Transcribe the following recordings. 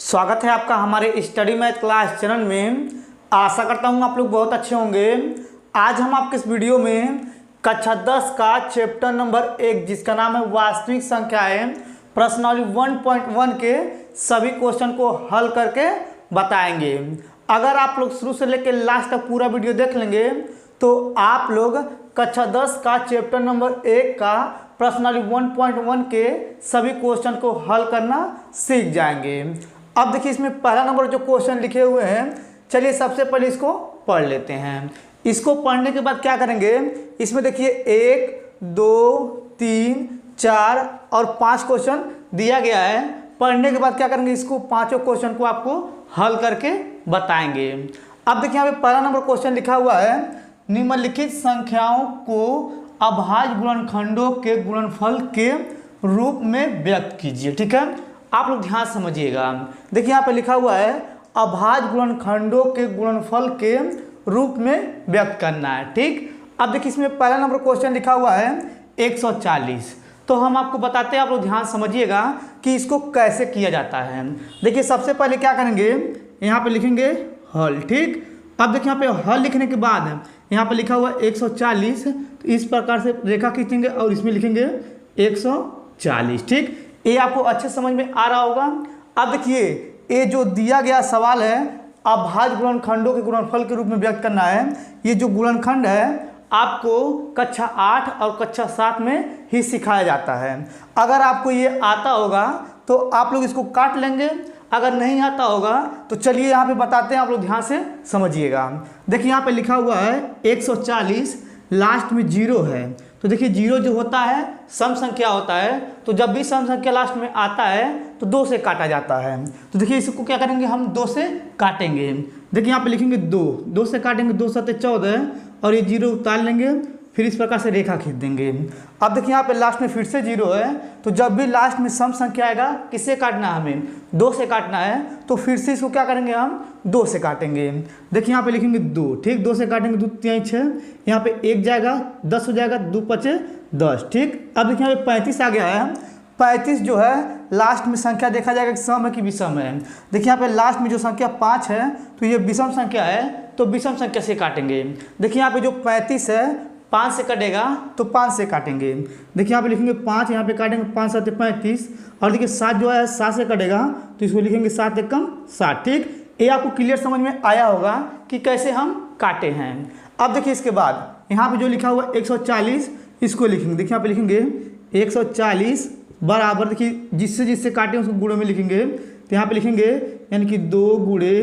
स्वागत है आपका हमारे स्टडी मैथ क्लास चैनल में। आशा करता हूँ आप लोग बहुत अच्छे होंगे। आज हम आपके इस वीडियो में कक्षा 10 का चैप्टर नंबर 1 जिसका नाम है वास्तविक संख्याएं प्रश्नावली 1.1 के सभी क्वेश्चन को हल करके बताएंगे। अगर आप लोग शुरू से लेकर लास्ट तक पूरा वीडियो देख लेंगे तो आप लोग कक्षा 10 का चैप्टर नंबर 1 का प्रश्नावली 1.1 के सभी क्वेश्चन को हल करना सीख जाएंगे। अब देखिए इसमें पहला नंबर जो क्वेश्चन लिखे हुए हैं, चलिए सबसे पहले इसको पढ़ लेते हैं। इसको पढ़ने के बाद क्या करेंगे, इसमें देखिए 1, 2, 3, 4 और 5 क्वेश्चन दिया गया है। पढ़ने के बाद क्या करेंगे, इसको पांचों क्वेश्चन को आपको हल करके बताएंगे। अब देखिए यहाँ पे पहला नंबर क्वेश्चन लिखा हुआ है, निम्नलिखित संख्याओं को अभाज्य गुणनखंडों के गुणनफल के रूप में व्यक्त कीजिए। ठीक है, आप लोग ध्यान समझिएगा। देखिए यहाँ पे लिखा हुआ है अभाज्य गुणनखंडों के गुणनफल के रूप में व्यक्त करना है। ठीक, अब देखिए इसमें पहला नंबर क्वेश्चन लिखा हुआ है 140। तो हम आपको बताते हैं, आप लोग ध्यान समझिएगा कि इसको कैसे किया जाता है। देखिए सबसे पहले क्या करेंगे, यहाँ पे लिखेंगे हल। ठीक, अब देखिए यहाँ पे हल लिखने के बाद यहाँ पे लिखा हुआ 140, तो इस प्रकार से रेखा खींचेंगे और इसमें लिखेंगे 140। ठीक, ये आपको अच्छे समझ में आ रहा होगा। अब देखिए ये जो दिया गया सवाल है अभाज्य गुणनखंडों के गुणनफल के रूप में व्यक्त करना है। ये जो गुणनखंड है आपको कक्षा 8 और कक्षा 7 में ही सिखाया जाता है। अगर आपको ये आता होगा तो आप लोग इसको काट लेंगे, अगर नहीं आता होगा तो चलिए यहाँ पे बताते हैं, आप लोग ध्यान से समझिएगा। देखिए यहाँ पे लिखा हुआ है 140, लास्ट में 0 है। तो देखिए 0 जो होता है सम संख्या होता है, तो जब भी सम संख्या लास्ट में आता है तो 2 से काटा जाता है। तो देखिए इसको क्या करेंगे, हम 2 से काटेंगे। देखिए यहाँ पे लिखेंगे 2 से काटेंगे, 2 7 14 और ये 0 उतार लेंगे, फिर इस प्रकार से रेखा खींच देंगे। अब देखिए यहाँ पे लास्ट में फिर से 0 है, तो जब भी लास्ट में सम संख्या आएगा किससे काटना है, हमें 2 से काटना है। तो फिर से इसको क्या करेंगे, हम 2 से काटेंगे। देखिए यहाँ पे लिखेंगे 2। ठीक, 2 से काटेंगे, 2 3 6, यहाँ पे 1 जाएगा, 10 हो जाएगा, 2 5 10। ठीक, अब देखिए यहाँ पे 35 आ गया है। 35 जो है लास्ट में संख्या देखा जाएगा कि सम है कि विषम है। देखिए यहाँ पे लास्ट में जो संख्या 5 है तो ये विषम संख्या है, तो विषम संख्या से काटेंगे। देखिए यहाँ पे जो 35 है 5 से कटेगा तो 5 से काटेंगे। देखिए यहाँ पे लिखेंगे 5, यहाँ पे काटेंगे 5 7 35, और देखिए 7 जो है 7 से कटेगा तो इसको लिखेंगे 7 एकम 7। ठीक, ये आपको क्लियर समझ में आया होगा कि कैसे हम काटे हैं। अब देखिए इसके बाद यहाँ पे जो लिखा हुआ 140 इसको लिखेंगे। देखिए यहाँ पे लिखेंगे 140 बराबर, देखिए जिससे जिससे काटे उसको गुणे में लिखेंगे। तो यहाँ पे लिखेंगे यानी कि 2 गुणे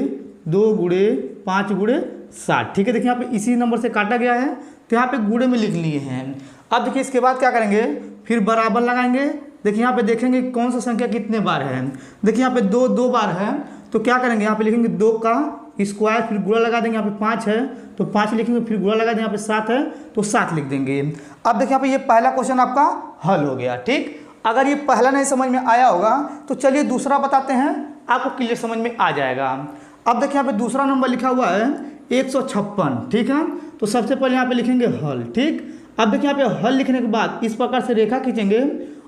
2 गुणे 5 गुणे 60। ठीक है, देखिए यहाँ पे इसी नंबर से काटा गया है तो यहाँ पे गुणे में लिख लिए हैं। अब देखिए इसके बाद क्या करेंगे, फिर बराबर लगाएंगे। देखिए यहाँ पे देखेंगे कौन सा संख्या कितने बार है। देखिए यहाँ पे 2 बार है, तो क्या करेंगे, यहाँ पे लिखेंगे 2 का स्क्वायर, फिर गुणा लगा देंगे। यहाँ पे 5 है तो 5 लिखेंगे, फिर गुणा लगा देंगे। यहाँ पे 7 है तो 7 लिख देंगे। अब देखिए यहाँ पे ये पहला क्वेश्चन आपका हल हो गया। ठीक, अगर ये पहला नहीं समझ में आया होगा तो चलिए दूसरा बताते हैं, आपको क्लियर समझ में आ जाएगा। अब देखिए यहाँ पे दूसरा नंबर लिखा हुआ है 156। ठीक है, तो सबसे पहले यहाँ पे लिखेंगे हल। ठीक, अब देखिए यहाँ पे हल लिखने के बाद इस प्रकार से रेखा खींचेंगे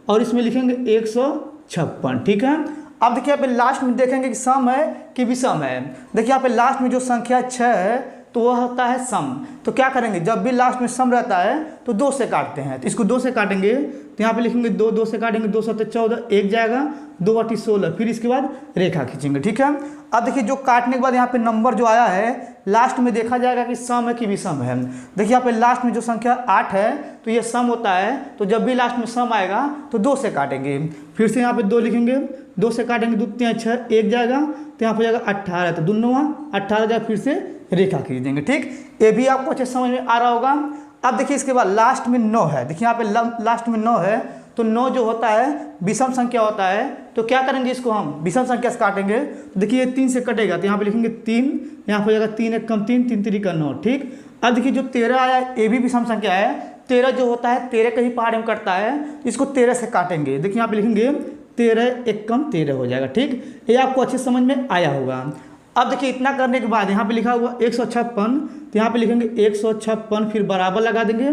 और इसमें लिखेंगे 156। ठीक है, अब देखिए यहाँ पे लास्ट में देखेंगे कि सम है कि विषम है। देखिए यहाँ पे लास्ट में जो संख्या 6 है तो वह होता है सम। तो क्या करेंगे, जब भी लास्ट में सम रहता है तो 2 से काटते हैं। तो इसको 2 से काटेंगे, तो यहाँ पे लिखेंगे 2 से काटेंगे, 2 7 14, 1 जाएगा, 2 8 16, फिर इसके बाद रेखा खींचेंगे। ठीक है, अब देखिए जो काटने के बाद यहाँ पे नंबर जो आया है लास्ट में देखा जाएगा कि सम है कि विषम है। देखिए यहाँ पे लास्ट में जो संख्या 8 है तो ये सम होता है, तो जब भी लास्ट में सम आएगा तो 2 से काटेंगे। फिर से यहाँ पे 2 लिखेंगे, 2 से काटेंगे, 2 3 6, 1 जाएगा, तो यहाँ पे जाएगा 18, तो 2 9 18 जाएगा, फिर से रेखा खींच देंगे। ठीक, ये भी आपको अच्छे समझ में आ रहा होगा। अब देखिए इसके बाद लास्ट में 9 है। देखिए यहाँ पे लास्ट में 9 है, तो 9 जो होता है विषम संख्या होता है, तो क्या करेंगे, इसको हम विषम संख्या से काटेंगे। तो देखिए ये 3 से कटेगा, तो यहाँ पे लिखेंगे 3, यहाँ पे जाएगा 3 1 कम 3, 3 3 का 9। ठीक, अब देखिए जो 13 आया ये भी विषम संख्या है। 13 जो होता है 13 के ही पहाड़ में कटता है, इसको 13 से काटेंगे। देखिए यहाँ पे लिखेंगे 13 1 कम 13 हो जाएगा। ठीक, ये आपको अच्छे समझ में आया होगा। अब देखिए इतना करने के बाद यहाँ पे लिखा हुआ 156, तो यहाँ पे लिखेंगे 156, फिर बराबर लगा देंगे।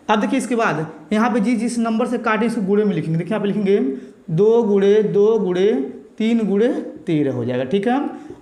अब देखिए इसके बाद यहाँ पे जिस नंबर से काटे इसको गुणे में लिखेंगे। देखिए यहाँ पे लिखेंगे 2 गुणे 2 गुणे 3 गुणे 13 हो जाएगा। ठीक है,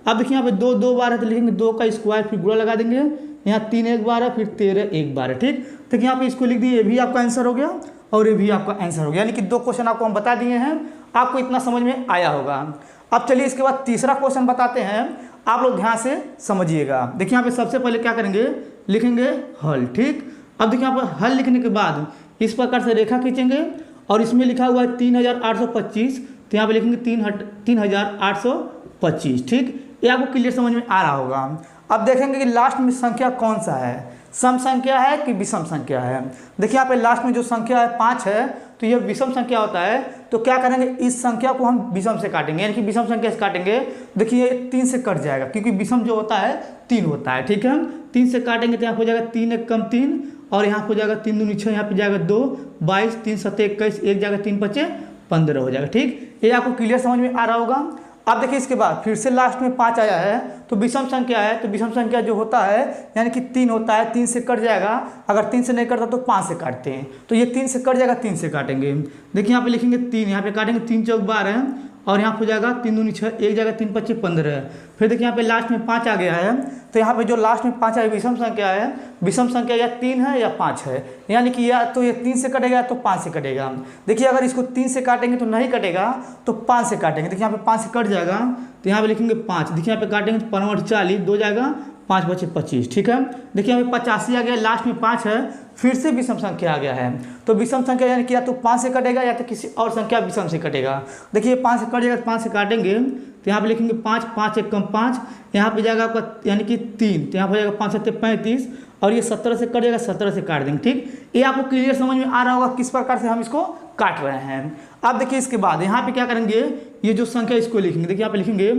अब देखिए यहाँ पे 2 2 बार है तो लिखेंगे 2 का स्क्वायर, फिर गुणा लगा देंगे, यहाँ 3 एक बार है, फिर 13 एक बार है। ठीक, तो यहाँ पे इसको लिख दिए, ये भी आपका आंसर हो गया और ये भी आपका आंसर हो गया, यानी कि 2 क्वेश्चन आपको हम बता दिए हैं, आपको इतना समझ में आया होगा। अब चलिए इसके बाद तीसरा क्वेश्चन बताते हैं, आप लोग ध्यान से समझिएगा। देखिए यहाँ पे सबसे पहले क्या करेंगे, लिखेंगे हल। ठीक, अब देखिए यहाँ पर हल लिखने के बाद इस प्रकार से रेखा खींचेंगे और इसमें लिखा हुआ है 3825, तो यहाँ पे लिखेंगे 3825। ठीक, ये आपको क्लियर समझ में आ रहा होगा। अब देखेंगे कि लास्ट में संख्या कौन सा है, सम संख्या है कि विषम संख्या है। देखिए यहाँ पे लास्ट में जो संख्या है 5 है, तो यह विषम संख्या होता है। तो क्या करेंगे, इस संख्या को हम विषम से काटेंगे, यानी कि विषम संख्या से काटेंगे। देखिए 3 से कट जाएगा, क्योंकि विषम जो होता है 3 होता है। ठीक है, 3 से काटेंगे तो यहाँ हो जाएगा 3 एक कम 3, और यहाँ हो जाएगा 3 दूनी 6, यहाँ पे जाएगा 2 22, 3 7 21, एक जाएगा 3 5 15 हो जाएगा। ठीक, ये आपको क्लियर समझ में आ रहा होगा। अब देखिए इसके बाद फिर से लास्ट में 5 आया है, तो विषम संख्या है, तो विषम संख्या जो होता है यानी कि 3 होता है, 3 से कट जाएगा। अगर 3 से नहीं कटता तो 5 से काटते हैं, तो ये 3 से कट जाएगा, 3 से काटेंगे। देखिए यहाँ पे लिखेंगे 3, यहाँ पे काटेंगे 3 चौक 12, और यहाँ हो जाएगा 3 दूनी 6, एक जाएगा 3 5 15। फिर देखिए यहाँ पे लास्ट में 5 आ गया है, तो यहाँ पे जो लास्ट में 5 है विषम संख्या है। विषम संख्या या 3 है या 5 है, यानी कि या तो ये 3 से कटेगा तो 5 से कटेगा। देखिए अगर इसको 3 से काटेंगे तो नहीं कटेगा, तो 5 से काटेंगे। देखिए यहाँ पे 5 से कट जाएगा, तो यहाँ पे लिखेंगे 5। देखिए यहाँ पे काटेंगे तो 5 40, 2 जाएगा 5 बचे 25। ठीक है, देखिए यहाँ पे 85 आ गया, लास्ट में 5 है, फिर से विषम संख्या आ गया है। तो विषम संख्या यानी कि या तो 5 से कटेगा या तो किसी और संख्या विषम से कटेगा। देखिए 5 से कट जाएगा तो 5 से काटेंगे, तो यहाँ पे लिखेंगे 5 5 एक कम 5, यहाँ पे जाएगा आपका यानी कि 3, तो यहाँ पे जाएगा 5 7 35, और ये 17 से कट जाएगा, 17 से काट देंगे। ठीक, ये आपको क्लियर समझ में आ रहा होगा किस प्रकार से हम इसको काट रहे हैं। अब देखिए इसके बाद यहाँ पे क्या करेंगे, ये जो संख्या इसको लिखेंगे। देखिए यहाँ पे लिखेंगे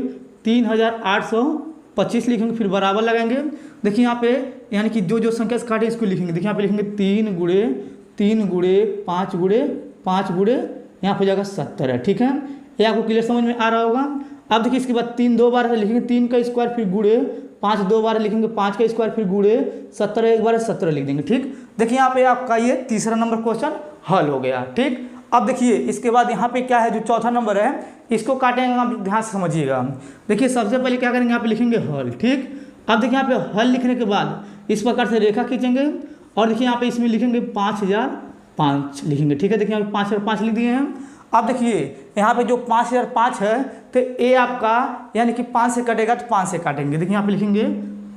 3825 लिखेंगे, फिर बराबर लगाएंगे। देखिए यहाँ पे यानी कि जो संख्या से काटे इसको लिखेंगे। देखिए यहाँ पे लिखेंगे 3 गुणे 3 गुणे 5 गुणे 5 गुणे, यहाँ पे जाएगा 70। ठीक है, ये आपको क्लियर समझ में आ रहा होगा। अब देखिए इसके बाद 3 2 बार लिखेंगे, 3 का स्क्वायर फिर गुणे, 5 2 बार लिखेंगे, 5 का स्क्वायर फिर गुणे, 17 एक बार 17 लिख देंगे। ठीक, देखिए यहाँ पे आपका ये तीसरा नंबर क्वेश्चन हल हो गया। ठीक, अब देखिए इसके बाद यहाँ पे क्या है, जो चौथा नंबर है इसको काटेंगे, आप ध्यान से समझिएगा। देखिए सबसे पहले क्या करेंगे, यहाँ पे लिखेंगे हल। ठीक, अब देखिए यहाँ पे हल लिखने के बाद इस प्रकार से रेखा खींचेंगे, और देखिए यहाँ पे इसमें लिखेंगे 5005 लिखेंगे। ठीक है, देखिए यहाँ पे 5005 लिख दिए हैं। अब देखिए यहाँ पे जो 5005 है, तो ये आपका यानी कि 5 से कटेगा तो 5 से काटेंगे। देखिए यहाँ पे लिखेंगे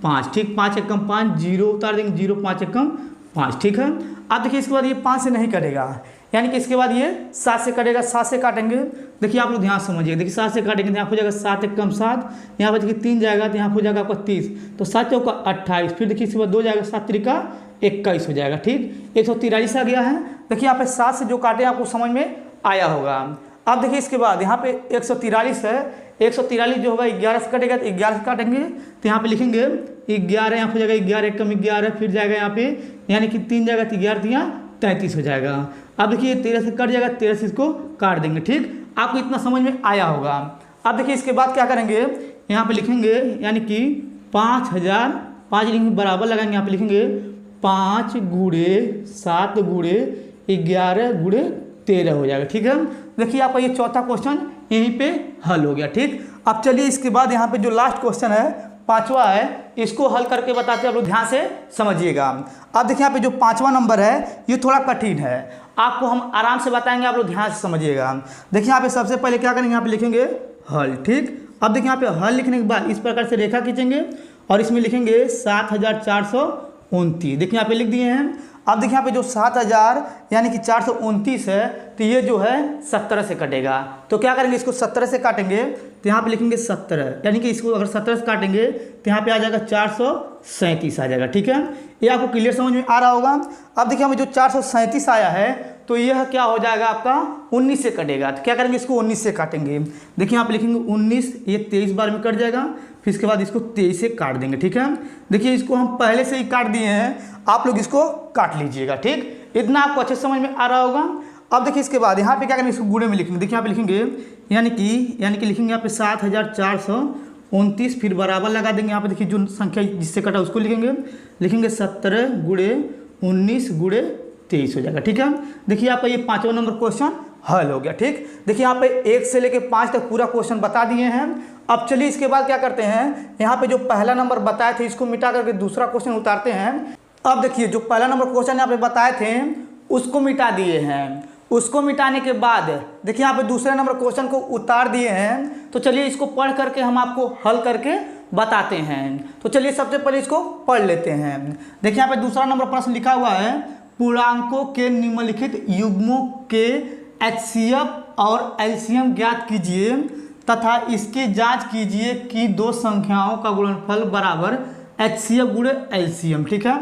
5। ठीक, 5 एक कम 5, 0 उतार देंगे, 0 5 एक कम 5। ठीक है, अब देखिए इसके बाद ये 5 से नहीं कटेगा, यानी कि इसके बाद ये 7 से कटेगा, 7 से काटेंगे। देखिए आप लोग ध्यान समझिए, देखिए 7 से काटेंगे तो यहाँ हो जाएगा 7 एक कम 7, यहाँ पर देखिए 3 जाएगा तो यहाँ हो जाएगा आपका 30, तो 7 चौका 28। फिर देखिए इसके बाद 2 जाएगा, 7 त्रिका 21 हो जाएगा। ठीक, 143 आ गया है। देखिए यहाँ पे 7 से जो काटे आपको समझ में आया होगा। अब देखिए इसके बाद यहाँ पे 143 है, 143 जो होगा 11 से कटेगा, तो 11 से काटेंगे तो यहाँ पे लिखेंगे 11, यहाँ हो जाएगा 11 एक कम 11, फिर जाएगा यहाँ पे यानी कि 3 जाएगा तो 11 यहाँ 33 हो जाएगा। अब देखिए 13 से कट जाएगा, 13 से इसको काट देंगे। ठीक, आपको इतना समझ में आया होगा। अब देखिए इसके बाद क्या करेंगे, यहाँ पे लिखेंगे यानी कि 5005 लिखेंगे, बराबर लगाएंगे। यहाँ पे लिखेंगे 5 गुणे 7 गुणे 11 गुणे 13 हो जाएगा। ठीक है, देखिए आपका ये चौथा क्वेश्चन यहीं पे हल हो गया। ठीक, अब चलिए इसके बाद यहाँ पे जो लास्ट क्वेश्चन है, पांचवा है, इसको हल करके बताते हैं, आप लोग ध्यान से समझिएगा। अब देखिए यहाँ पे जो 5वां नंबर है ये थोड़ा कठिन है, आपको हम आराम से बताएंगे, आप लोग ध्यान से समझिएगा। देखिए यहाँ पे सबसे पहले क्या करेंगे, यहाँ पे लिखेंगे हल। ठीक, अब देखिए यहाँ पे हल लिखने के बाद इस प्रकार से रेखा खींचेंगे और इसमें लिखेंगे 7429। देखिए यहाँ पे लिख दिए हैं। अब देखिए यहाँ पे जो 7000 यानी कि 429 है, तो ये जो है 17 से कटेगा। तो क्या करेंगे, इसको 17 से काटेंगे तो यहाँ पे लिखेंगे 17, यानी कि इसको अगर 17 से काटेंगे तो यहाँ पे आ जाएगा 437 आ जाएगा। ठीक है, ये आपको क्लियर समझ में आ रहा होगा। अब देखिए हमें जो 437 आया है, तो यह क्या हो जाएगा आपका 19 से कटेगा। तो क्या करेंगे, इसको 19 से काटेंगे। देखिए यहाँ पे लिखेंगे 19, ये 23 बार में कट जाएगा, फिर इसके बाद इसको 23 से काट देंगे। ठीक है, देखिए इसको हम पहले से ही काट दिए हैं, आप लोग इसको काट लीजिएगा। ठीक, इतना आपको अच्छे समझ में आ रहा होगा। अब देखिए इसके बाद यहाँ पे क्या करेंगे, इसको गुणे में लिखेंगे। देखिए यहाँ पे लिखेंगे यानी कि लिखेंगे यहाँ पे 7429, फिर बराबर लगा देंगे। यहाँ पे देखिए जो संख्या जिससे कटा उसको लिखेंगे 17 गुणे 19 गुणे 23 हो जाएगा। ठीक है, देखिए आपका ये 5वां नंबर क्वेश्चन हल हो गया। ठीक, देखिए यहाँ पे 1 से लेके 5 तक पूरा क्वेश्चन बता दिए हैं। अब चलिए इसके बाद क्या करते हैं, यहाँ पे जो पहला नंबर बताए थे इसको मिटा करके दूसरा क्वेश्चन उतारते हैं। अब देखिए जो पहला नंबर क्वेश्चन यहाँ पे बताए थे उसको मिटा दिए हैं। उसको मिटाने के बाद देखिए यहाँ पे दूसरे नंबर क्वेश्चन को उतार दिए हैं। तो चलिए इसको पढ़ करके हम आपको हल करके बताते हैं। तो चलिए सबसे पहले इसको पढ़ लेते हैं। देखिए यहाँ पे दूसरा नंबर प्रश्न लिखा हुआ है, पूर्णांकों के निम्नलिखित युग्मों के HCF और LCM ज्ञात कीजिए तथा इसकी जांच कीजिए कि दो संख्याओं का गुणनफल बराबर HCF गुणे LCM। ठीक है,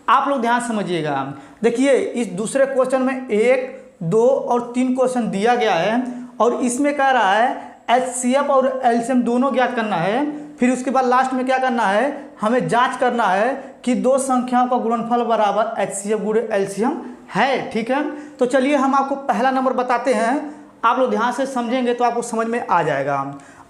आप लोग ध्यान समझिएगा। देखिए इस दूसरे क्वेश्चन में 1, 2 और 3 क्वेश्चन दिया गया है और इसमें कह रहा है HCF और LCM दोनों ज्ञात करना है। फिर उसके बाद लास्ट में क्या करना है, हमें जांच करना है कि दो संख्याओं का गुणनफल बराबर HCF गुणे LCM है। ठीक है, तो चलिए हम आपको पहला नंबर बताते हैं। आप लोग ध्यान से समझेंगे तो आपको समझ में आ जाएगा।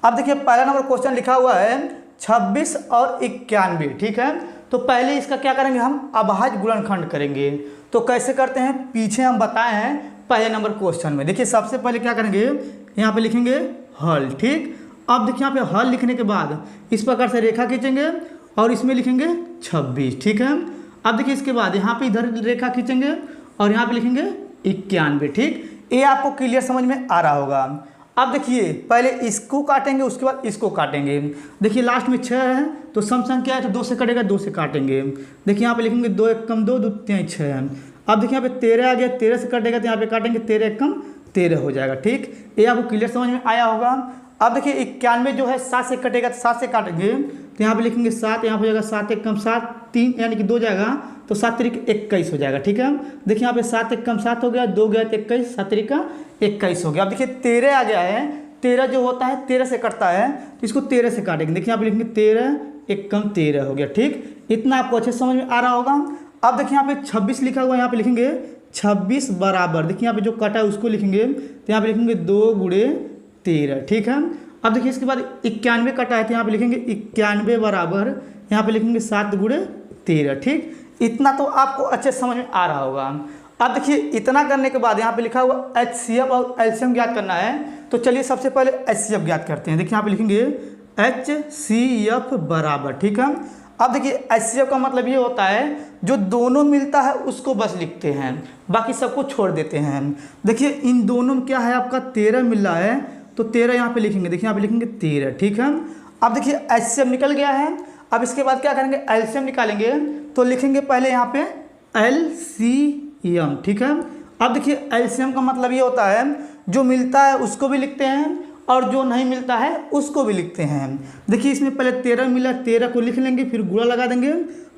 अब देखिए पहला नंबर क्वेश्चन लिखा हुआ है 26 और 91। ठीक है, तो पहले इसका क्या करेंगे, हम अभाज्य गुणनखंड करेंगे। तो कैसे करते हैं पीछे हम बताए हैं पहले नंबर क्वेश्चन में। देखिए सबसे पहले क्या करेंगे, यहाँ पे लिखेंगे हल। ठीक, अब देखिए यहाँ पे हल लिखने के बाद इस प्रकार से रेखा खींचेंगे और इसमें लिखेंगे 26। ठीक है, अब देखिए इसके बाद यहाँ पे इधर रेखा खींचेंगे और यहाँ पे लिखेंगे 91। ठीक, ये आपको क्लियर समझ में आ रहा होगा। अब देखिए पहले इसको काटेंगे उसके बाद इसको काटेंगे। देखिए लास्ट में 6 है तो सम संख्या है तो 2 से कटेगा, 2 से काटेंगे। देखिए यहाँ पे लिखेंगे 2 1 कम 2, 2 3 6 है। अब देखिए यहाँ पे 13 आ गया, 13 से कटेगा तो यहाँ पे काटेंगे 13 1 कम 13 हो जाएगा। ठीक, ये आपको क्लियर समझ में आया होगा। अब देखिए 91 जो है 7 से कटेगा तो 7 से काटेंगे तो यहाँ पे लिखेंगे 7, यहाँ हो जाएगा 7 1 कम 7, 3 यानी कि 2 जाएगा तो 7 3 21 हो जाएगा। ठीक है, देखिए यहाँ पे 7 1 कम 7 हो गया, 2 गया तो 21, 7 3 21 हो गया। अब देखिए 13 आ गया है, 13 जो होता है 13 से कटता है तो इसको 13 से काटेंगे। देखिए यहाँ पे लिखेंगे 13 1 कम 13 हो गया। ठीक, इतना आपको अच्छे समझ में आ रहा होगा। अब देखिए यहाँ पे 26 लिखा हुआ है, यहाँ पे लिखेंगे 26 बराबर, देखिए यहाँ पे जो कटा है उसको लिखेंगे तो यहाँ पे लिखेंगे 2 गुणे 13। ठीक है, अब देखिए इसके बाद 91 कटा है तो यहाँ पे लिखेंगे 91 बराबर, यहाँ पे लिखेंगे 7 गुणे 13। ठीक, इतना तो आपको अच्छे समझ में आ रहा होगा। अब देखिए इतना करने के बाद यहाँ पे लिखा हुआ HCF और LCM ज्ञात करना है। तो चलिए सबसे पहले HCF ज्ञात करते हैं। देखिए यहाँ पे लिखेंगे HCF बराबर। ठीक है, अब देखिए HCF का मतलब ये होता है जो दोनों मिलता है उसको बस लिखते हैं, बाकी सबको छोड़ देते हैं। देखिए इन दोनों में क्या है, आपका 13 मिल रहा है तो 13 यहाँ पे लिखेंगे। देखिए यहाँ पे लिखेंगे 13। ठीक है, अब देखिए HCF निकल गया है। अब इसके बाद क्या करेंगे, LCM निकालेंगे। तो लिखेंगे पहले यहाँ पे LCM। ठीक है, अब देखिए LCM का मतलब ये होता है जो मिलता है उसको भी लिखते हैं और जो नहीं मिलता है उसको भी लिखते हैं। देखिए इसमें पहले 13 मिला, 13 को लिख लेंगे, फिर गुणा लगा देंगे।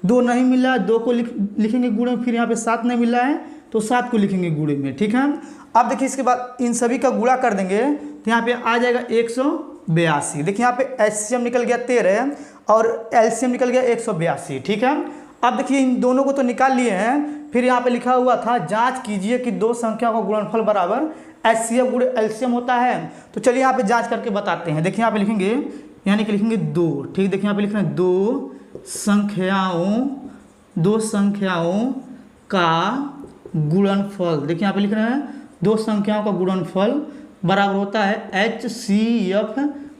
2 नहीं मिला, 2 को लिखेंगे गुणे, फिर यहाँ पे 7 नहीं मिला है तो 7 को लिखेंगे गुणे में। ठीक है, अब देखिए इसके बाद इन सभी का गुणा कर देंगे तो यहाँ पे आ जाएगा 182। देखिए यहाँ पे HCM निकल गया 13 और LCM निकल गया 182। ठीक है, अब देखिए इन दोनों को तो निकाल लिए हैं। फिर यहाँ पे लिखा हुआ था जांच कीजिए कि दो संख्या का गुणनफल बराबर HCF गुणे LCM होता है। तो चलिए यहाँ पे जांच करके बताते हैं। देखिए यहाँ पे लिखेंगे, यानी कि लिखेंगे 2। ठीक, देखिए यहाँ पे लिख रहे हैं दो संख्याओं का गुणनफल। देखिए यहाँ पे लिख रहे हैं दो संख्याओं का गुणनफल बराबर होता है HCF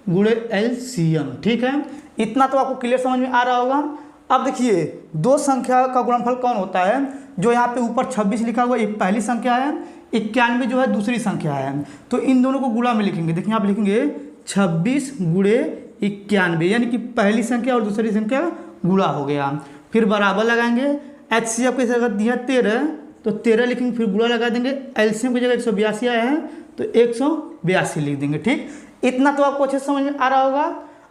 गुणे LCM। ठीक है, इतना तो आपको क्लियर समझ में आ रहा होगा। अब देखिए दो संख्या का गुणनफल कौन होता है, जो यहाँ पे ऊपर 26 लिखा हुआ है ये पहली संख्या है, 91 जो है दूसरी संख्या है। तो इन दोनों को गुणा में लिखेंगे। देखिए यहाँ पे लिखेंगे 26 गुणे 91, यानी कि पहली संख्या और दूसरी संख्या गुणा हो गया। फिर बराबर लगाएंगे, HCF की जगह दिया 13 तो 13 लिखेंगे, फिर गुणा लगा देंगे। LCM की जगह 182 आया है तो 182 लिख देंगे। ठीक, इतना तो आपको अच्छे समझ में आ रहा होगा।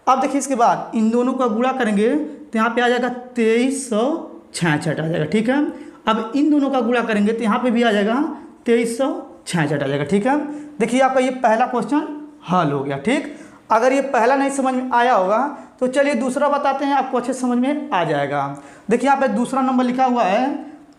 अब देखिए इसके बाद इन दोनों का गुणा करेंगे तो यहाँ पे आ जाएगा 2366 आ जाएगा। ठीक है, अब इन दोनों का गुणा करेंगे तो यहाँ पे भी आ जाएगा 2366 आ जाएगा। ठीक है, देखिए आपका ये पहला क्वेश्चन हल हो गया। ठीक, अगर ये पहला नहीं समझ में आया होगा तो चलिए दूसरा बताते हैं, आपको अच्छे समझ में आ जाएगा। देखिए यहाँ पे दूसरा नंबर लिखा हुआ है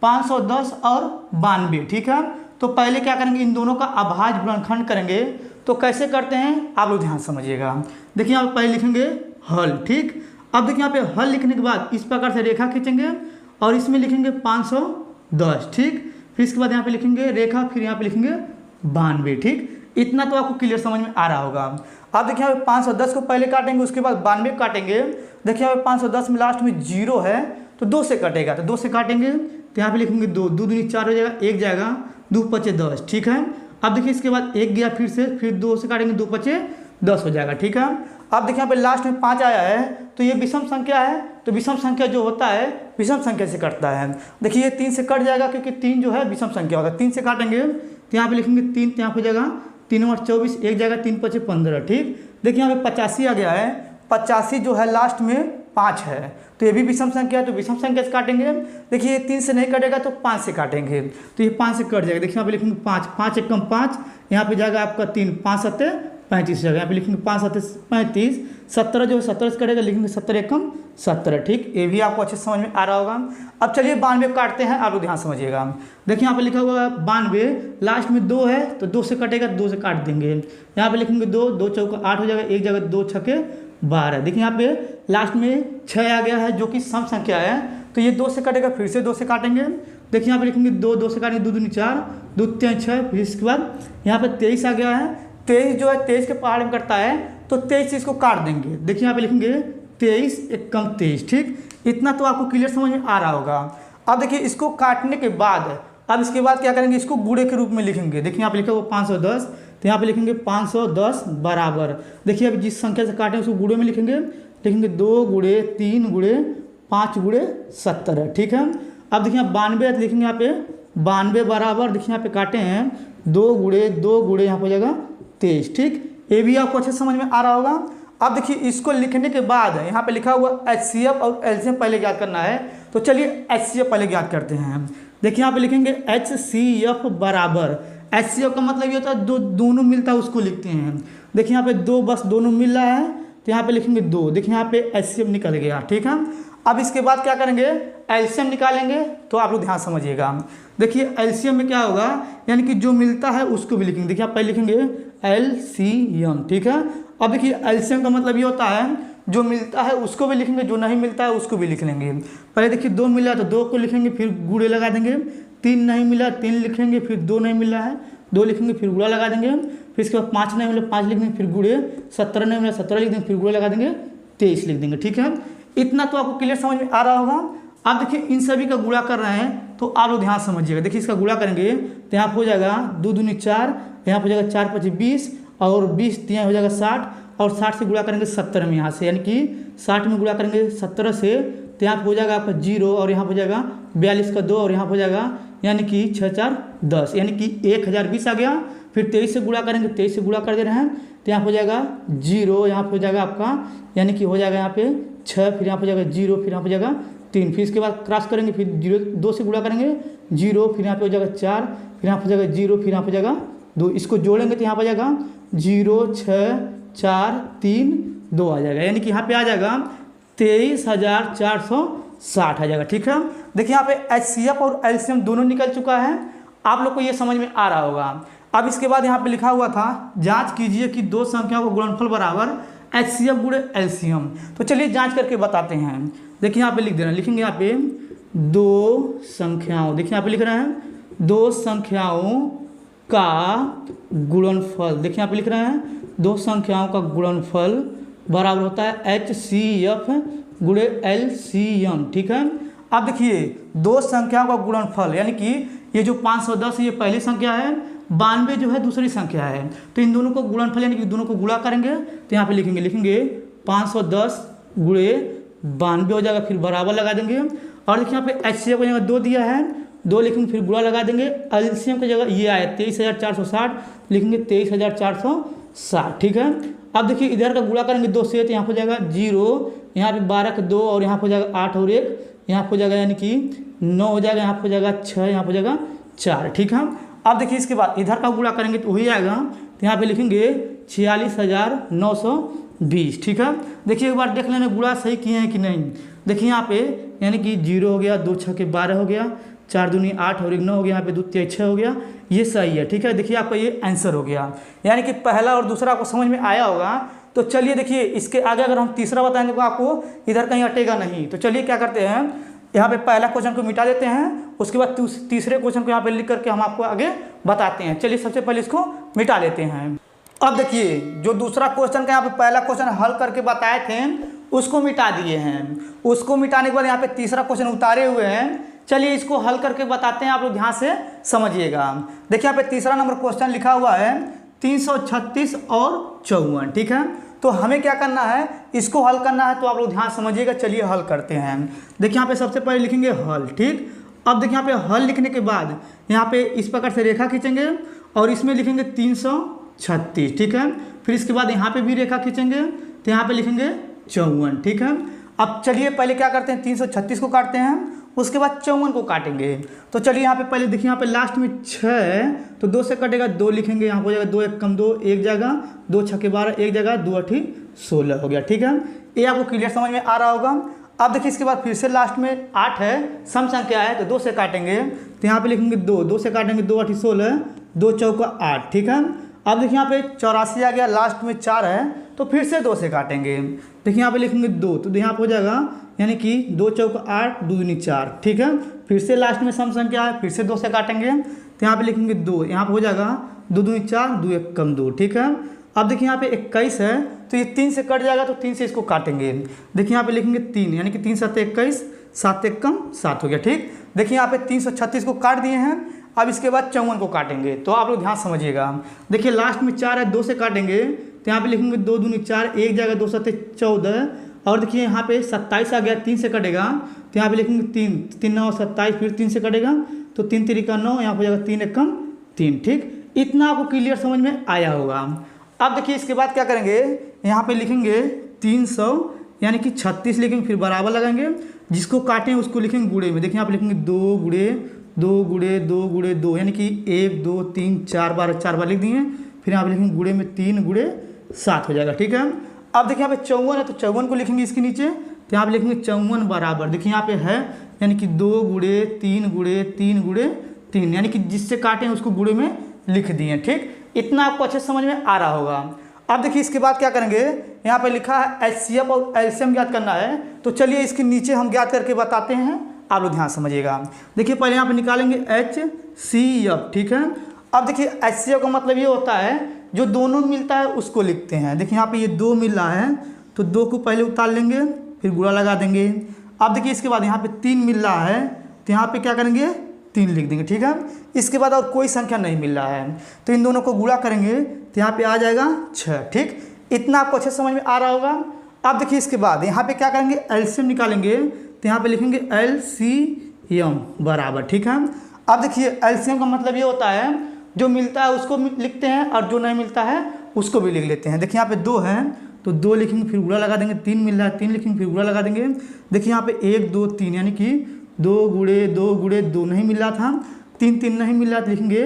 510 और 92। ठीक है, तो पहले क्या करेंगे, इन दोनों का अभाज्य गुणनखंड करेंगे। तो कैसे करते हैं आप लोग ध्यान समझिएगा। देखिए यहाँ पे पहले लिखेंगे हल। ठीक, अब देखिए यहाँ पे हल लिखने के बाद इस प्रकार से रेखा खींचेंगे और इसमें लिखेंगे 510। ठीक, फिर इसके बाद यहाँ पे लिखेंगे रेखा, फिर यहाँ पे लिखेंगे 92। ठीक, इतना तो आपको क्लियर समझ में आ रहा होगा। अब देखिए यहाँ पे 510 को पहले काटेंगे, उसके बाद 92 काटेंगे। देखिए यहाँ पे 510 में लास्ट में 0 है तो 2 से कटेगा, तो 2 से काटेंगे तो यहाँ पे लिखेंगे 2, 2 दूनी 4 हो जाएगा, 1 जाएगा, 2 पचे 10। ठीक है, अब देखिए इसके बाद 1 गया, फिर 2 से काटेंगे, 2 पचे 10 हो जाएगा। ठीक है, अब देखिए यहाँ पे लास्ट में 5 आया है तो ये विषम संख्या है, तो विषम संख्या जो होता है विषम संख्या से कटता है। देखिए ये 3 से कट जाएगा क्योंकि 3 जो है विषम संख्या होगा। 3 से काटेंगे तो यहाँ पे लिखेंगे 3, तो यहाँ पे जाएगा 3 और 24, 1 जाएगा, 3 पचे 15। ठीक, देखिए यहाँ पे 85 आ गया है, 85 जो है लास्ट में 5 है तो ये भी विषम संख्या है, तो विषम संख्या से काटेंगे। देखिए ये 3 से नहीं कटेगा तो 5 से काटेंगे, तो ये 5 से कट जाएगा। देखिए यहाँ पे लिखेंगे 5, 5 एकम 5, यहाँ पे जाएगा आपका 3, 5 सत्ते 35 जाएगा, यहाँ पे लिखेंगे 5 सत्ते 35, 17 जो है 17 से कटेगा, लिखेंगे 17 एकम 17। ठीक, ये भी आपको अच्छे से समझ में आ रहा होगा। अब चलिए 92 काटते हैं, आप लोग ध्यान समझिएगा। देखिए यहाँ पे लिखा हुआ है 92, लास्ट में 2 है तो 2 से कटेगा, 2 से काट देंगे। यहाँ पे लिखेंगे 2, 2 चौका 8 हो जाएगा, 1 जगह 2 छके 12। देखिए यहाँ पे लास्ट में 6 आ गया है जो कि सम संख्या है, तो ये 2 से कटेगा, फिर से 2 से काटेंगे। देखिए यहाँ पे लिखेंगे 2, 2 से काटेंगे, 2 दूनी 4, 2 3 6, फिर इसके बाद यहाँ पे 23 आ गया है। 23 जो है 23 के पहाड़ में कटता है तो 23 इसको काट देंगे। देखिए यहाँ पे लिखेंगे 23 एकम 23। ठीक, इतना तो आपको क्लियर समझ में आ रहा होगा। अब देखिए इसको काटने के बाद अब इसके बाद क्या करेंगे, इसको गुणे के रूप में लिखेंगे। देखिए यहाँ पे लिखा हुआ 510, तो यहाँ पे लिखेंगे 510 बराबर, देखिए अब जिस संख्या से काटें उसको गुणे में लिखेंगे, 2 गुणे 3 गुणे 5 गुणे 70। ठीक है, अब देखिए 92 लिखेंगे यहाँ पे 92 बराबर, देखिए यहाँ पे काटे हैं 2 गुणे यहाँ पे जाएगा 23। ठीक, ये भी आपको अच्छे समझ में आ रहा होगा। अब देखिए इसको लिखने के बाद यहाँ पे लिखा हुआ HCF और LCM पहले ज्ञात करना है, तो चलिए HCF पहले ज्ञात करते हैं। देखिए यहाँ पे लिखेंगे HCF बराबर, HCF का मतलब ये होता है दोनों मिलता है उसको लिखते हैं। देखिए यहाँ पे 2 बस दोनों मिल रहा है तो यहाँ पे लिखेंगे 2। देखिए यहाँ पे HCF निकल गया। ठीक है, अब इसके बाद क्या करेंगे, LCM निकालेंगे, तो आप लोग ध्यान समझिएगा। देखिए LCM में क्या होगा, यानी कि जो मिलता है उसको भी लिखेंगे। देखिए आप पहले लिखेंगे LCM। ठीक है, अब देखिए LCM का मतलब ये होता है जो मिलता है उसको भी लिखेंगे, जो नहीं मिलता है उसको भी लिख लेंगे। पहले देखिए 2 मिला तो 2 को लिखेंगे, फिर गुणे लगा देंगे। 3 नहीं मिला 3 लिखेंगे, फिर 2 नहीं मिला है 2 लिखेंगे, फिर गुणा लगा देंगे। फिर इसके बाद 5 नहीं मिला 5 लिख देंगे, फिर गुणे। 17 नहीं मिला 17 लिख देंगे, फिर गुणा लगा देंगे, 23 लिख देंगे। ठीक है, इतना तो आपको क्लियर समझ में आ रहा होगा। अब देखिए इन सभी का गुणा कर रहे हैं तो आप लोग ध्यान समझिएगा। देखिए इसका गुणा करेंगे तो यहाँ हो जाएगा 2 दूनी 4, यहाँ हो जाएगा 4 5 20 और 20 यहाँ हो जाएगा 60, और 60 से गुणा करेंगे 70 में यहाँ से, यानी कि 60 में गुणा करेंगे 17 से तो यहाँ हो जाएगा आपका 0, और यहाँ हो जाएगा 42 का 2, और यहाँ हो जाएगा यानी कि 6 4 10, यानी कि 1020 आ गया। फिर 23 से गुणा करेंगे, 23 से गुणा कर दे रहे हैं तो यहाँ हो जाएगा 0, यहाँ हो जाएगा आपका यानी कि हो जाएगा यहाँ पे 6, फिर यहाँ हो जाएगा 0, फिर यहाँ हो जाएगा 3, फिर इसके बाद क्रॉस करेंगे, फिर 0 2 से गुणा करेंगे 0, फिर यहाँ पे हो जाएगा 4, फिर यहाँ हो जाएगा 0, फिर यहाँ हो जाएगा 2, इसको जोड़ेंगे तो यहाँ हो जाएगा 0 6 4 3 2 आ जाएगा, यानी कि यहाँ पे आ जाएगा 23,460 आ जाएगा। ठीक है, देखिए यहाँ पे HCF और LCM दोनों निकल चुका है, आप लोग को ये समझ में आ रहा होगा। अब इसके बाद यहाँ पे लिखा हुआ था जांच कीजिए कि 2 संख्याओं का गुणनफल बराबर HCF गुणे LCM। तो चलिए जांच करके बताते हैं। देखिए यहाँ पे लिख दे रहे हैं, लिखेंगे यहाँ पे 2 संख्याओं, देखिए यहाँ पे लिख रहे हैं 2 संख्याओं का गुणनफल। देखिए यहाँ पे लिख रहे हैं 2 संख्याओं का गुणनफल बराबर होता है HCF गुणे LCM। ठीक है, अब देखिए 2 संख्याओं का गुणनफल, यानी कि ये जो 510 ये पहली संख्या है, 92 जो है दूसरी संख्या है, तो इन दोनों को गुणनफल यानी कि दोनों को गुणा करेंगे तो यहाँ पे लिखेंगे 510 गुणे 92 हो जाएगा, फिर बराबर लगा देंगे। और देखिए यहाँ पे HCF की जगह 2 दिया है, 2 लिखेंगे, फिर गुणा लगा देंगे। LCM की जगह ये आया 23,460, लिखेंगे 23,460। ठीक है, अब देखिए इधर का गुणा करेंगे 2 से तो यहाँ हो जाएगा 0, यहाँ पे 12 का 2, और यहाँ हो जाएगा 8 और 1, यहाँ हो जाएगा यानी कि 9 हो जाएगा, यहाँ हो जाएगा 6, यहाँ हो जाएगा 4। ठीक है, अब देखिए इसके बाद इधर का गुणा करेंगे तो वही आएगा, तो यहाँ पे लिखेंगे 46,920। ठीक है, देखिए एक बार देख लेना गुणा सही किए हैं कि नहीं। देखिए यहाँ पे यानी कि 0 हो गया, 2 6 12 हो गया, 4 दूनी 8 और 1 9 हो गया, यहाँ पे 2 3 6 हो गया, ये सही है। ठीक है, देखिए आपका ये आंसर हो गया, यानी कि पहला और दूसरा आपको समझ में आया होगा। तो चलिए देखिए इसके आगे अगर हम तीसरा बताएंगे तो आपको इधर कहीं अटेगा नहीं। तो चलिए क्या करते हैं, यहाँ पे पहला क्वेश्चन को मिटा देते हैं, उसके बाद तीसरे क्वेश्चन को यहाँ पे लिख करके हम आपको आगे बताते हैं। चलिए सबसे पहले इसको मिटा लेते हैं। अब देखिए जो दूसरा क्वेश्चन का यहाँ पे पहला क्वेश्चन हल करके बताए थे उसको मिटा दिए हैं। उसको मिटाने के बाद यहाँ पे तीसरा क्वेश्चन उतारे हुए हैं। चलिए इसको हल करके बताते हैं, आप लोग ध्यान से समझिएगा। देखिए यहाँ पे तीसरा नंबर क्वेश्चन लिखा हुआ है 336 और 54, ठीक है। तो हमें क्या करना है, इसको हल करना है, तो आप लोग ध्यान समझिएगा। चलिए हल करते हैं। देखिए यहाँ पे सबसे पहले लिखेंगे हल, ठीक। अब देखिए यहाँ पे हल लिखने के बाद यहाँ पे इस प्रकार से रेखा खींचेंगे और इसमें लिखेंगे 336, ठीक है। फिर इसके बाद यहाँ पे भी रेखा खींचेंगे तो यहाँ पे लिखेंगे 54, ठीक है। अब चलिए पहले क्या करते हैं, 336 को काटते हैं, उसके बाद 54 को काटेंगे। तो चलिए यहाँ पे पहले देखिए यहाँ पे लास्ट में 6 तो 2 से कटेगा, 2 लिखेंगे, यहाँ हो जाएगा 2 एक कम 2 एक जगह, 2 छक्के 12 एक जगह, 2 8 16 हो गया, ठीक है। ये आपको क्लियर समझ में आ रहा होगा। अब देखिए इसके बाद फिर से लास्ट में 8 है, सम संख्या है, तो 2 से काटेंगे तो यहाँ पे लिखेंगे 2 से काटेंगे, 2 8 16, 2 चौका 8, ठीक है। अब देखिए यहाँ पे 84 आ गया, लास्ट में 4 है तो फिर से 2 से काटेंगे। देखिए यहाँ पे लिखेंगे 2 तो यहाँ पे हो जाएगा यानी कि 2 चौका 8, 2 दूनी 4, ठीक है। फिर से लास्ट में सम संख्या है, फिर से 2 से काटेंगे तो यहाँ पे लिखेंगे 2, यहाँ पे हो जाएगा 2 दूनी 4, 2 एक कम 2, ठीक है। अब देखिए यहाँ पे 21 है तो ये 3 से कट जाएगा तो 3 से इसको काटेंगे। देखिए यहाँ पे लिखेंगे 3 यानी कि 3 7 21, 7 एक कम 7 हो गया, ठीक। देखिए यहाँ पे 336 को काट दिए हैं। अब इसके बाद 54 को काटेंगे, तो आप लोग ध्यान समझिएगा। देखिए लास्ट में 4 है, 2 से काटेंगे तो यहाँ पे लिखेंगे 2 दूनी 4 एक जगह, 2 7 14, और देखिए यहाँ पे 27 आ गया, 3 से कटेगा तो यहाँ पे लिखेंगे 3 3 9 27, फिर 3 से कटेगा तो 3 3 9, यहाँ पे हो जाएगा 3 एक कम 3, ठीक। इतना आपको क्लियर समझ में आया होगा। अब देखिए इसके बाद क्या करेंगे, यहाँ पे लिखेंगे 300 यानी कि 36 लिखेंगे, फिर बराबर लगाएंगे, जिसको काटें उसको लिखेंगे गुणे में। देखिए यहाँ पे लिखेंगे 2 गुणे 2 गुणे 2 गुणे 2 यानी कि 1 2 3 4 बार लिख दिए। फिर यहाँ पे लिखेंगे गुणे में 3 गुणे 7 हो जाएगा, ठीक है। अब देखिए यहाँ पे 54 है तो 54 को लिखेंगे इसके नीचे, तो यहाँ पे लिखेंगे 54 बराबर, देखिए यहाँ पे है यानी कि 2 गुणे 3 गुणे 3 गुणे 3 यानी कि जिससे काटें उसको गुणे में लिख दिए, ठीक। इतना आपको अच्छे समझ में आ रहा होगा। अब देखिए इसके बाद क्या करेंगे, यहाँ पे लिखा है HCF और LCM ज्ञात करना है, तो चलिए इसके नीचे हम ज्ञात करके बताते हैं, आप लोग ध्यान समझिएगा। देखिए पहले यहाँ पे निकालेंगे HCF, ठीक है। अब देखिए HCF का मतलब ये होता है जो दोनों मिलता है उसको लिखते हैं। देखिए यहाँ पे ये 2 मिल रहा है तो 2 को पहले उतार लेंगे, फिर गुणा लगा देंगे। अब देखिए इसके बाद यहाँ पे 3 मिल रहा है तो यहाँ पे क्या करेंगे 3 लिख देंगे, ठीक है। इसके बाद और कोई संख्या नहीं मिल रहा है तो इन दोनों को गुणा करेंगे तो यहाँ पे आ जाएगा 6, ठीक। इतना आपको अच्छे समझ में आ रहा होगा। अब देखिए इसके बाद यहाँ पे क्या करेंगे, LCM निकालेंगे तो यहाँ पे लिखेंगे LCM बराबर, ठीक है। अब देखिए LCM का मतलब ये होता है जो मिलता है उसको लिखते हैं और जो नहीं मिलता है उसको भी लिख लेते हैं। देखिए यहाँ पे 2 है तो 2 लिखेंगे, फिर गुणा लगा देंगे, 3 मिल रहा है 3 लिखेंगे, फिर गुणा लगा देंगे। देखिए यहाँ पे 1 2 3 यानी कि 2 गुणे 2 गुणे 2 नहीं मिल रहा था, 3 3 नहीं मिल रहा था, लिखेंगे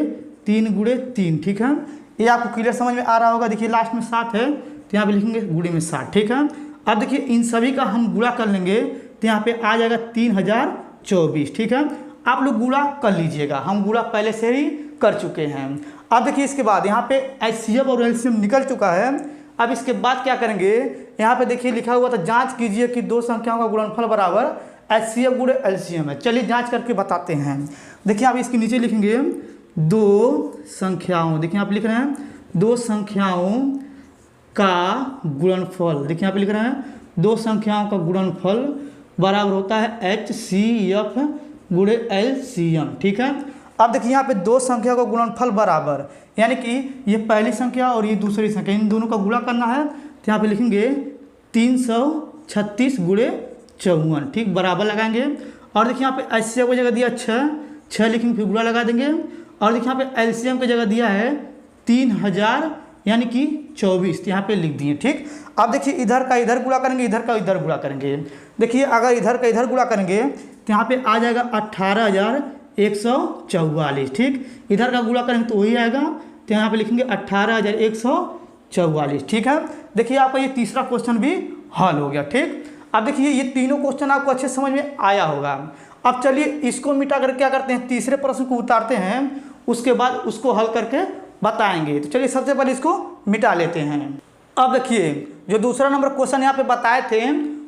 3 गुणे 3, ठीक है। ये आपको क्लियर समझ में आ रहा होगा। देखिए लास्ट में 7 है तो यहाँ पे लिखेंगे गुणे में 7, ठीक है। अब देखिए इन सभी का हम गुणा कर लेंगे तो यहाँ पे आ जाएगा 3024, ठीक है। आप लोग गुणा कर लीजिएगा, हम गुणा पहले से ही कर चुके हैं। अब देखिए इसके बाद यहाँ पे HCF और LCM निकल चुका है। अब इसके बाद क्या करेंगे, यहाँ पे देखिए लिखा हुआ था जांच कीजिए कि 2 संख्याओं का गुणनफल बराबर HCF गुणे LCM है। चलिए जांच करके बताते हैं। देखिए आप इसके नीचे लिखेंगे 2 संख्याओं, देखिए आप लिख रहे हैं 2 संख्याओं का गुणनफल। देखिए यहाँ पे लिख रहे हैं 2 संख्याओं का गुणनफल बराबर होता है HCF गुणे LCM, ठीक है। अब देखिए यहाँ पे 2 संख्या का गुणनफल बराबर यानी कि ये पहली संख्या और ये दूसरी संख्या, इन दोनों का गुणा करना है तो यहाँ पे लिखेंगे 336 गुणे 54, ठीक, बराबर लगाएंगे। और देखिए यहाँ पे HCF की जगह दिया 6 लिखेंगे, फिर गुणा लगा देंगे। और देखिए यहाँ पे LCM की जगह दिया है 3000 यानी कि 24, यहाँ पे लिख दिए, ठीक। अब देखिए इधर का इधर गुणा करेंगे, इधर का इधर गुणा करेंगे। देखिए अगर इधर का इधर गुणा करेंगे तो यहाँ पे आ जाएगा 18144, ठीक। इधर का गुणा करेंगे तो वही आएगा, तो यहाँ पे लिखेंगे 18144, ठीक है। देखिए आपका ये तीसरा क्वेश्चन भी हल हो गया, ठीक। अब देखिए ये तीनों क्वेश्चन आपको अच्छे समझ में आया होगा। अब चलिए इसको मिटा कर क्या करते हैं, तीसरे प्रश्न को उतारते हैं, उसके बाद उसको हल करके बताएंगे। तो चलिए सबसे पहले इसको मिटा लेते हैं। अब देखिए जो दूसरा नंबर क्वेश्चन यहाँ पे बताए थे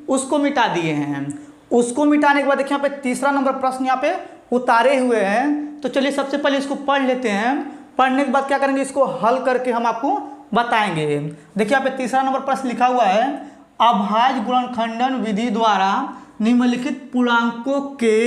उसको मिटा दिए हैं। उसको मिटाने के बाद देखिए यहाँ पे तीसरा नंबर प्रश्न यहाँ पे उतारे हुए हैं। तो चलिए सबसे पहले इसको पढ़ लेते हैं। पढ़ने के बाद क्या करेंगे, इसको हल करके हम आपको बताएंगे। देखिए यहाँ पे तीसरा नंबर प्रश्न लिखा हुआ है, अभाज्य गुणनखंडन विधि द्वारा निम्नलिखित पूर्णांकों के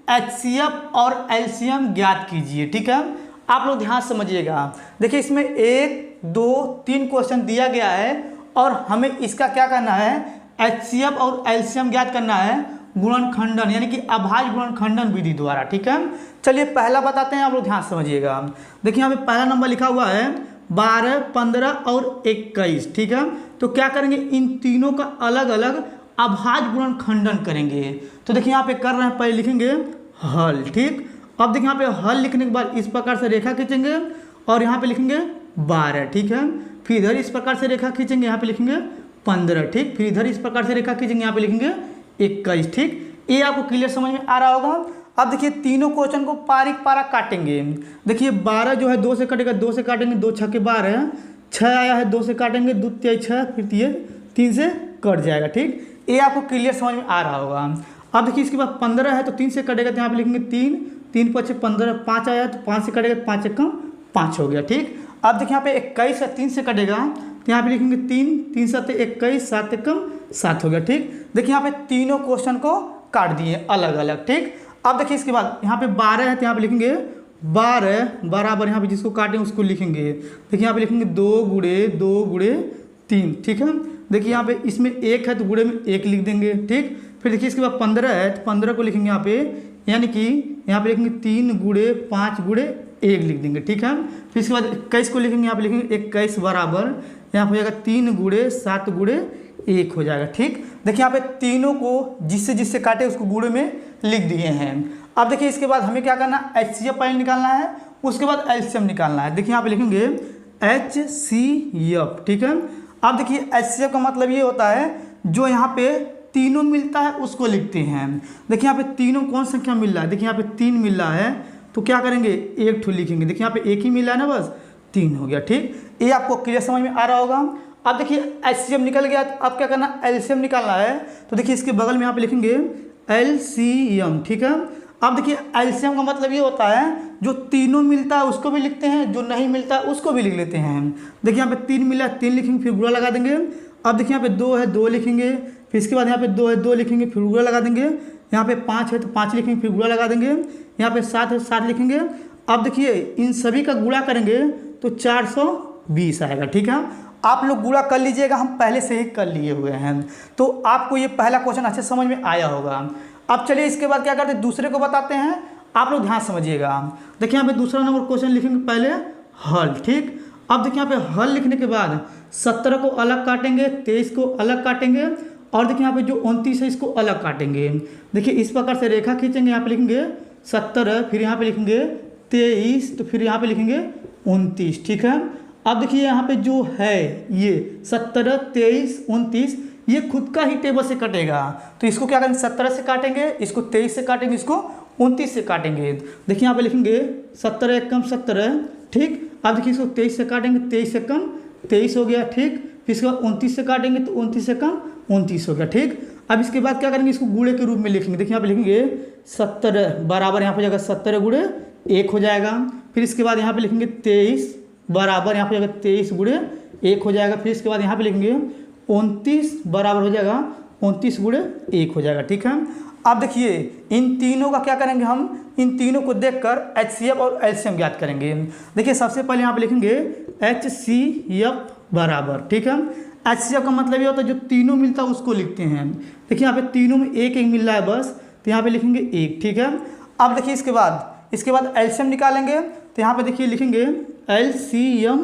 एचसीएफ और एलसीएम ज्ञात कीजिए। ठीक है, आप लोग ध्यान समझिएगा। देखिए इसमें 1, 2, 3 क्वेश्चन दिया गया है और हमें इसका क्या करना है, एचसीएफ और एलसीएम ज्ञात करना है गुणनखंडन यानी कि अभाज्य गुणनखंडन विधि द्वारा। ठीक है, चलिए पहला बताते हैं, आप लोग ध्यान समझिएगा। देखिए यहाँ पे पहला नंबर लिखा हुआ है 12, 15 और 21। ठीक है, तो क्या करेंगे, इन तीनों का अलग अलग अभाज्य गुणनखंडन करेंगे। तो देखिए यहाँ पे कर रहे हैं, पहले लिखेंगे हल। ठीक, अब देखिए यहाँ पे हल लिखने के बाद इस प्रकार से रेखा खींचेंगे और यहाँ पे लिखेंगे 12। ठीक है, फिर इधर इस प्रकार से रेखा खींचेंगे, यहाँ पे लिखेंगे 15। ठीक, फिर इधर इस प्रकार से रेखा खींचेंगे, यहाँ पे लिखेंगे 21। ठीक, ये आपको क्लियर समझ में आ रहा होगा। अब देखिए तीनों क्वेश्चन को पारिक पारा काटेंगे। देखिए 12 जो है 2 से कटेगा, 2 से काटेंगे, 2 6 के 12, 6 आया है 2 से काटेंगे, 2 3 6, फिर ये 3 से कट जाएगा। ठीक, ये आपको क्लियर समझ में आ रहा होगा। अब देखिए इसके बाद 15 है तो 3 से कटेगा, तो यहाँ पे लिखेंगे 3, 3 5 15, 5 आया तो 5 से कटेगा, 5 से कम 5 हो गया। ठीक, अब देखिए यहाँ पे 21 है, 3 से कटेगा तो यहाँ पे लिखेंगे 3, 3 7 21, 7 से कम 7 हो गया। ठीक, देखिए यहाँ पे तीनों क्वेश्चन को काट दिए अलग अलग। ठीक, अब देखिए इसके बाद यहाँ पे 12 है तो यहाँ पे लिखेंगे 12 बराबर, यहाँ पे जिसको काटें उसको लिखेंगे। देखिए यहाँ पे लिखेंगे 2 गुणे 2 गुणे 3। ठीक है, देखिए यहाँ पे इसमें 1 है तो गुणे में 1 लिख देंगे। ठीक, फिर देखिए इसके बाद 15 है तो 15 को लिखेंगे यहाँ पे, यानी कि यहाँ पे लिखेंगे 3 गुणे 5 गुणे 1 लिख देंगे। ठीक है, फिर इसके बाद 21 को लिखेंगे, यहाँ पे लिखेंगे 21 बराबर, यहाँ पे हो जाएगा 3 गुणे 7 गुणे 1 हो जाएगा। ठीक, देखिए यहाँ पे तीनों को जिससे जिससे काटे उसको गुणे में लिख दिए हैं। अब देखिए इसके बाद हमें क्या करना है, एचसीएफ पहले निकालना है, उसके बाद एलसीएम निकालना है। देखिए यहाँ पे लिखेंगे एचसीएफ। ठीक है, अब देखिए एचसीएफ का मतलब ये होता है जो यहाँ पे तीनों मिलता है उसको लिखते हैं। देखिए यहाँ पे तीनों कौन संख्या मिल रहा है, देखिए यहाँ पे 3 मिल रहा है तो क्या करेंगे, एक ठो लिखेंगे। देखिए यहाँ पे 1 ही मिल रहा है ना, बस 3 हो गया। ठीक, ये आपको क्लियर समझ में आ रहा होगा। अब देखिए एचसीएम निकल गया, अब क्या करना, एलसीएम निकालना है। तो देखिए इसके बगल में यहाँ पे लिखेंगे एलसीएम। ठीक है, अब देखिए एलसीएम का मतलब ये होता है जो तीनों मिलता है उसको भी लिखते हैं, जो नहीं मिलता है उसको भी लिख लेते हैं। देखिए यहाँ पे 3 मिला है, 3 लिखेंगे, फिर गुणा लगा देंगे। अब देखिए यहाँ पे 2 है, 2 लिखेंगे, फिर इसके बाद यहाँ पे 2 है, 2 लिखेंगे, फिर गुणा लगा देंगे। यहाँ पे 5 है तो 5 लिखेंगे, फिर गुणा लगा देंगे। यहाँ पे 7 है, 7 लिखेंगे। अब देखिए इन सभी का गुणा करेंगे तो 420 आएगा। ठीक है, आप लोग गुणा कर लीजिएगा, हम पहले से ही कर लिए हुए हैं, तो आपको ये पहला क्वेश्चन अच्छे समझ में आया होगा। अब चलिए इसके बाद क्या करते हैं, दूसरे को बताते हैं, आप लोग ध्यान समझिएगा। देखिए यहाँ पे दूसरा नंबर क्वेश्चन लिखेंगे पहले हल। ठीक, अब देखिए यहाँ पे हल लिखने के बाद 17 को अलग काटेंगे, 23 को अलग काटेंगे और देखिए यहाँ पे जो 29 है इसको अलग काटेंगे। देखिए इस प्रकार से रेखा खींचेंगे, यहाँ पे लिखेंगे 17, फिर यहाँ पे लिखेंगे 23, तो फिर यहाँ पे लिखेंगे 29। ठीक है, अब देखिए यहाँ पे जो है ये 17, 23, 29 ये खुद का ही टेबल से कटेगा, तो इसको क्या करेंगे, 17 से काटेंगे, इसको 23 से काटेंगे, इसको 29 से काटेंगे। देखिए यहाँ पे लिखेंगे 17 एक कम 17। ठीक, अब देखिए इसको 23 से काटेंगे, 23 से कम 23 हो गया। ठीक, फिर इसके बाद 29 से काटेंगे तो 29 से कम 29 हो गया। ठीक, अब इसके बाद क्या करेंगे, इसको गुणे के रूप में लिखेंगे। देखिए यहाँ पे लिखेंगे 17 बराबर, यहाँ पे जाएगा 17 गुणे 1 हो जाएगा। फिर इसके बाद यहाँ पे लिखेंगे 23 बराबर, यहाँ पे जाएगा 23 गुणे 1 हो जाएगा। फिर इसके बाद यहाँ पे लिखेंगे 29 बराबर हो जाएगा 29 गुणे 1 हो जाएगा। ठीक है, अब देखिए इन तीनों का क्या करेंगे, हम इन तीनों को देखकर एचसीएफ और एलसीएम ज्ञात करेंगे। देखिए सबसे पहले यहाँ पे लिखेंगे एचसीएफ बराबर। ठीक है, एचसीएफ का मतलब ये होता है जो तीनों मिलता है उसको लिखते हैं। देखिए यहाँ पे तीनों में एक एक मिल रहा है बस, तो यहाँ पे लिखेंगे 1। ठीक है, अब देखिए इसके बाद एलसीएम निकालेंगे, तो यहाँ पे देखिए लिखेंगे एलसीएम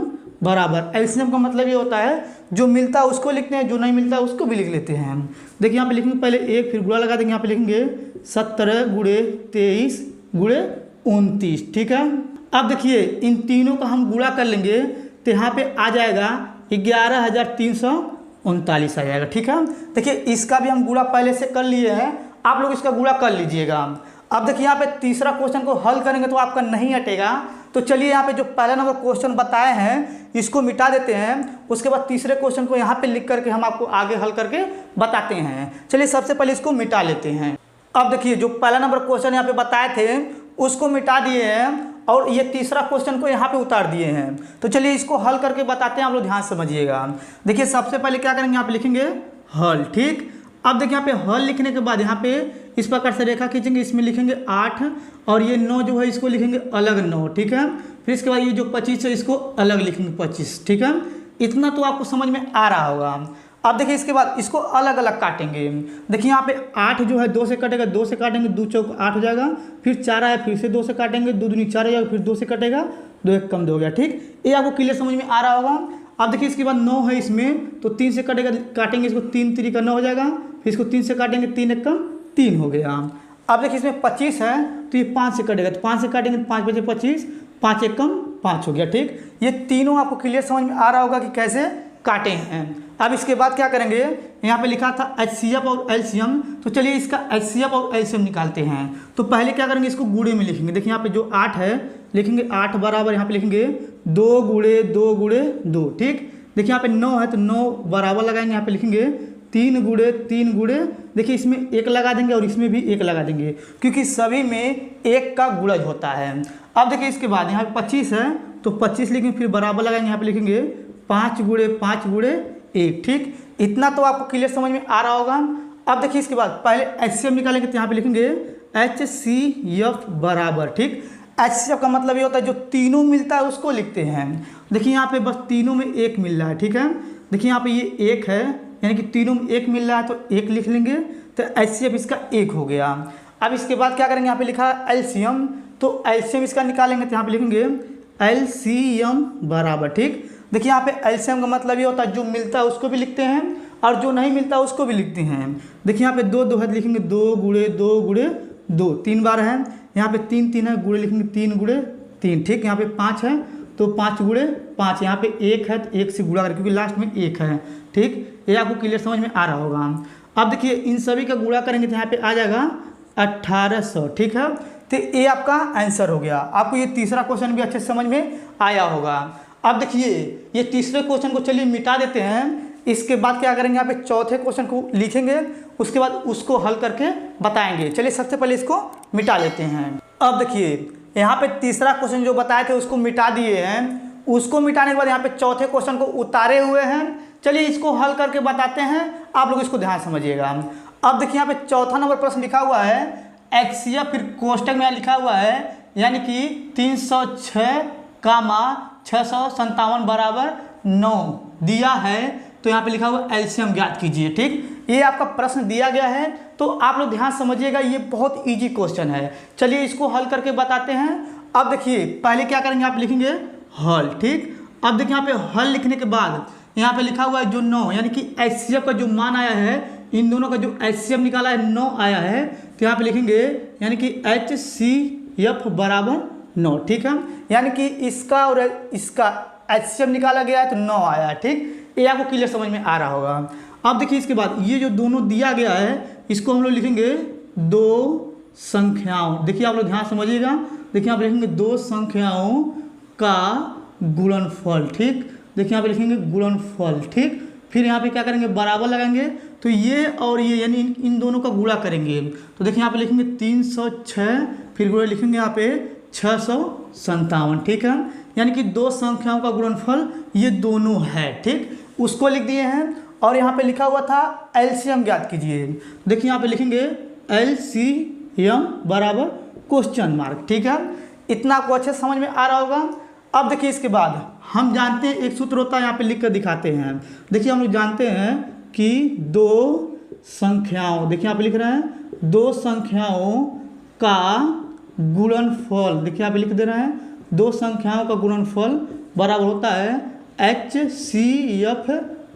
बराबर। एलसीएम का मतलब ये होता है जो मिलता है उसको लिखते हैं, जो नहीं मिलता है उसको भी लिख लेते हैं। देखिए यहाँ पे लिखेंगे पहले 1, फिर गुणा लगा देंगे, यहाँ पे लिखेंगे 17 गुणे 23 गुणे 29। ठीक है, अब देखिए इन तीनों का हम गुणा कर लेंगे तो यहाँ पे आ जाएगा 11,339 आ जाएगा। ठीक है, देखिए इसका भी हम गुणा पहले से कर लिए हैं, आप लोग इसका गुणा कर लीजिएगा। अब देखिए यहाँ पे तीसरा क्वेश्चन को हल करेंगे तो आपका नहीं हटेगा, तो चलिए यहाँ पे जो पहला नंबर क्वेश्चन बताए हैं इसको मिटा देते हैं, उसके बाद तीसरे क्वेश्चन को यहाँ पे लिख करके हम आपको आगे हल करके बताते हैं। चलिए सबसे पहले इसको मिटा लेते हैं। अब देखिए जो पहला नंबर क्वेश्चन यहाँ पे बताए थे उसको मिटा दिए हैं और ये तीसरा क्वेश्चन को यहाँ पे उतार दिए हैं। तो चलिए इसको हल करके बताते हैं, आप लोग ध्यान से समझिएगा। देखिए सबसे पहले क्या करेंगे, यहाँ पे लिखेंगे हल। ठीक, अब देखिए यहाँ पे हल लिखने के बाद यहाँ पे इस प्रकार से रेखा खींचेंगे, इसमें लिखेंगे 8 और ये 9 जो है इसको लिखेंगे अलग 9। ठीक है, फिर इसके बाद ये जो 25 है इसको अलग लिखेंगे 25। ठीक है, इतना तो आपको समझ में आ रहा होगा। अब देखिए इसके बाद इसको अलग अलग काटेंगे। देखिए यहाँ पे 8 जो है 2 से कटेगा, 2 से काटेंगे 2 चौक 8 हो जाएगा, फिर 4 आया फिर से 2 से काटेंगे, 2 दूनी 4 हो जाएगा, फिर 2 से कटेगा, 2 एक कम 2 हो गया। ठीक, ये आपको क्लियर समझ में आ रहा होगा। अब देखिए इसके बाद 9 है इसमें, तो 3 से कटेगा, काटेंगे इसको 3 3 का 9 हो जाएगा, फिर इसको 3 से काटेंगे 3 एक कम 3 हो गया। अब देखिए इसमें 25 है तो ये 5 से कटेगा, तो 5 से काटेंगे 5 बचे 25, 5 एक कम 5 हो गया। ठीक, ये तीनों आपको क्लियर समझ में आ रहा होगा कि कैसे काटे हैं। अब इसके बाद क्या करेंगे, यहाँ पे लिखा था HCF और LCM, तो चलिए इसका HCF और LCM निकालते हैं। तो पहले क्या करेंगे, इसको गुणे में लिखेंगे। देखिए यहाँ पे जो 8 है लिखेंगे 8 बराबर, यहाँ पे लिखेंगे 2 गुणे 2 गुणे 2। ठीक, देखिए यहाँ पे 9 है तो 9 बराबर लगाएंगे, यहाँ पे लिखेंगे 3 गुणे 3 गुणे, देखिए इसमें 1 लगा देंगे और इसमें भी 1 लगा देंगे क्योंकि सभी में 1 का गुणज होता है। अब देखिए इसके बाद यहाँ पे 25 है तो 25 लिखेंगे, फिर बराबर लगाएंगे, यहाँ पे लिखेंगे 5 गुणे 5 गुणे 1। ठीक, इतना तो आपको क्लियर समझ में आ रहा होगा। अब देखिए इसके बाद पहले HCF निकालेंगे, तो यहाँ पे लिखेंगे HCF बराबर। ठीक, HCF का मतलब ये होता है जो तीनों मिलता है उसको लिखते हैं। देखिए यहाँ पे बस तीनों में 1 मिल रहा है। ठीक है, देखिए यहाँ पे ये 1 है, यानी कि तीनों में 1 मिल रहा है तो 1 लिख लेंगे, तो HCF इसका 1 हो गया। अब इसके बाद क्या करेंगे, यहाँ पे लिखा है LCM, तो LCM इसका निकालेंगे, तो यहाँ पे लिखेंगे LCM बराबर। ठीक, देखिए यहाँ पे LCM का मतलब ये होता है जो मिलता है उसको भी लिखते हैं और जो नहीं मिलता उसको भी लिखते हैं। देखिए यहाँ पे 2 2 है, लिखेंगे 2 गुणे 2 गुणे 2, 3 बार है, यहाँ पे 3 3 है, गुणे लिखेंगे 3 गुणे 3। ठीक, यहाँ पे 5 है तो 5 गुणे 5, यहाँ पे 1 है तो 1 से गुणा करें क्योंकि लास्ट में 1 है। ठीक, ये आपको क्लियर समझ में आ रहा होगा। अब देखिए इन सभी का गुणा करेंगे तो यहाँ पे आ जाएगा 1800। ठीक है, तो ये आपका आंसर हो गया। आपको ये तीसरा क्वेश्चन भी अच्छे से समझ में आया होगा। अब देखिए ये तीसरे क्वेश्चन को चलिए मिटा देते हैं। इसके बाद क्या करेंगे, यहाँ पे चौथे क्वेश्चन को लिखेंगे, उसके बाद उसको हल करके बताएंगे। चलिए सबसे पहले इसको मिटा लेते हैं। अब देखिए यहाँ पे तीसरा क्वेश्चन जो बताए थे उसको मिटा दिए हैं, उसको मिटाने के बाद यहाँ पे चौथे क्वेश्चन को उतारे हुए हैं। चलिए इसको हल करके बताते हैं, आप लोग इसको ध्यान समझिएगा। अब देखिए यहाँ पे चौथा नंबर प्रश्न लिखा हुआ है HCF, फिर कोष्टक में लिखा हुआ है यानी कि 306 कामा 657 बराबर 9 दिया है, तो यहाँ पे लिखा हुआ LCM ज्ञात कीजिए। ठीक, ये आपका प्रश्न दिया गया है, तो आप लोग ध्यान समझिएगा, ये बहुत इजी क्वेश्चन है। चलिए इसको हल करके बताते हैं। अब देखिए पहले क्या करेंगे, आप लिखेंगे हल। ठीक, अब देखिए यहाँ पे हल लिखने के बाद यहाँ पे लिखा हुआ है जो 9 यानी कि HCF का जो मान आया है, इन दोनों का जो HCF निकाला है 9 आया है, तो यहाँ पे लिखेंगे यानी कि HCF बराबर 9। ठीक है, यानी कि इसका और इसका HCF निकाला गया है तो 9 आया है। ठीक, ये आपको क्लियर समझ में आ रहा होगा। अब देखिए इसके बाद ये जो दोनों दिया गया है इसको हम लोग लिखेंगे 2 संख्याओं। देखिए आप लोग ध्यान समझिएगा, देखिए आप लिखेंगे 2 संख्याओं का गुणनफल। ठीक, देखिए यहाँ पे लिखेंगे गुणनफल। ठीक, फिर यहाँ पे क्या करेंगे, बराबर लगाएंगे, तो ये और ये यानी इन दोनों का गुणा करेंगे, तो देखिए यहाँ पे लिखेंगे 306, फिर गुणा लिखेंगे यहाँ पे 657। ठीक है, यानी कि 2 संख्याओं का गुणनफल ये दोनों है। ठीक, उसको लिख दिए हैं और यहाँ पे लिखा हुआ था LCM ज्ञात कीजिए। देखिए यहाँ पे लिखेंगे LCM बराबर क्वेश्चन मार्क। ठीक है, इतना आपको अच्छे से समझ में आ रहा होगा। अब देखिए इसके बाद हम जानते हैं एक सूत्र होता है, यहाँ पे लिख कर दिखाते हैं। देखिए हम लोग जानते हैं कि 2 संख्याओं, देखिए यहाँ पे लिख रहे हैं 2 संख्याओं का गुणनफल। देखिए यहाँ पे लिख दे रहे हैं 2 संख्याओं का गुणनफल बराबर होता है HCF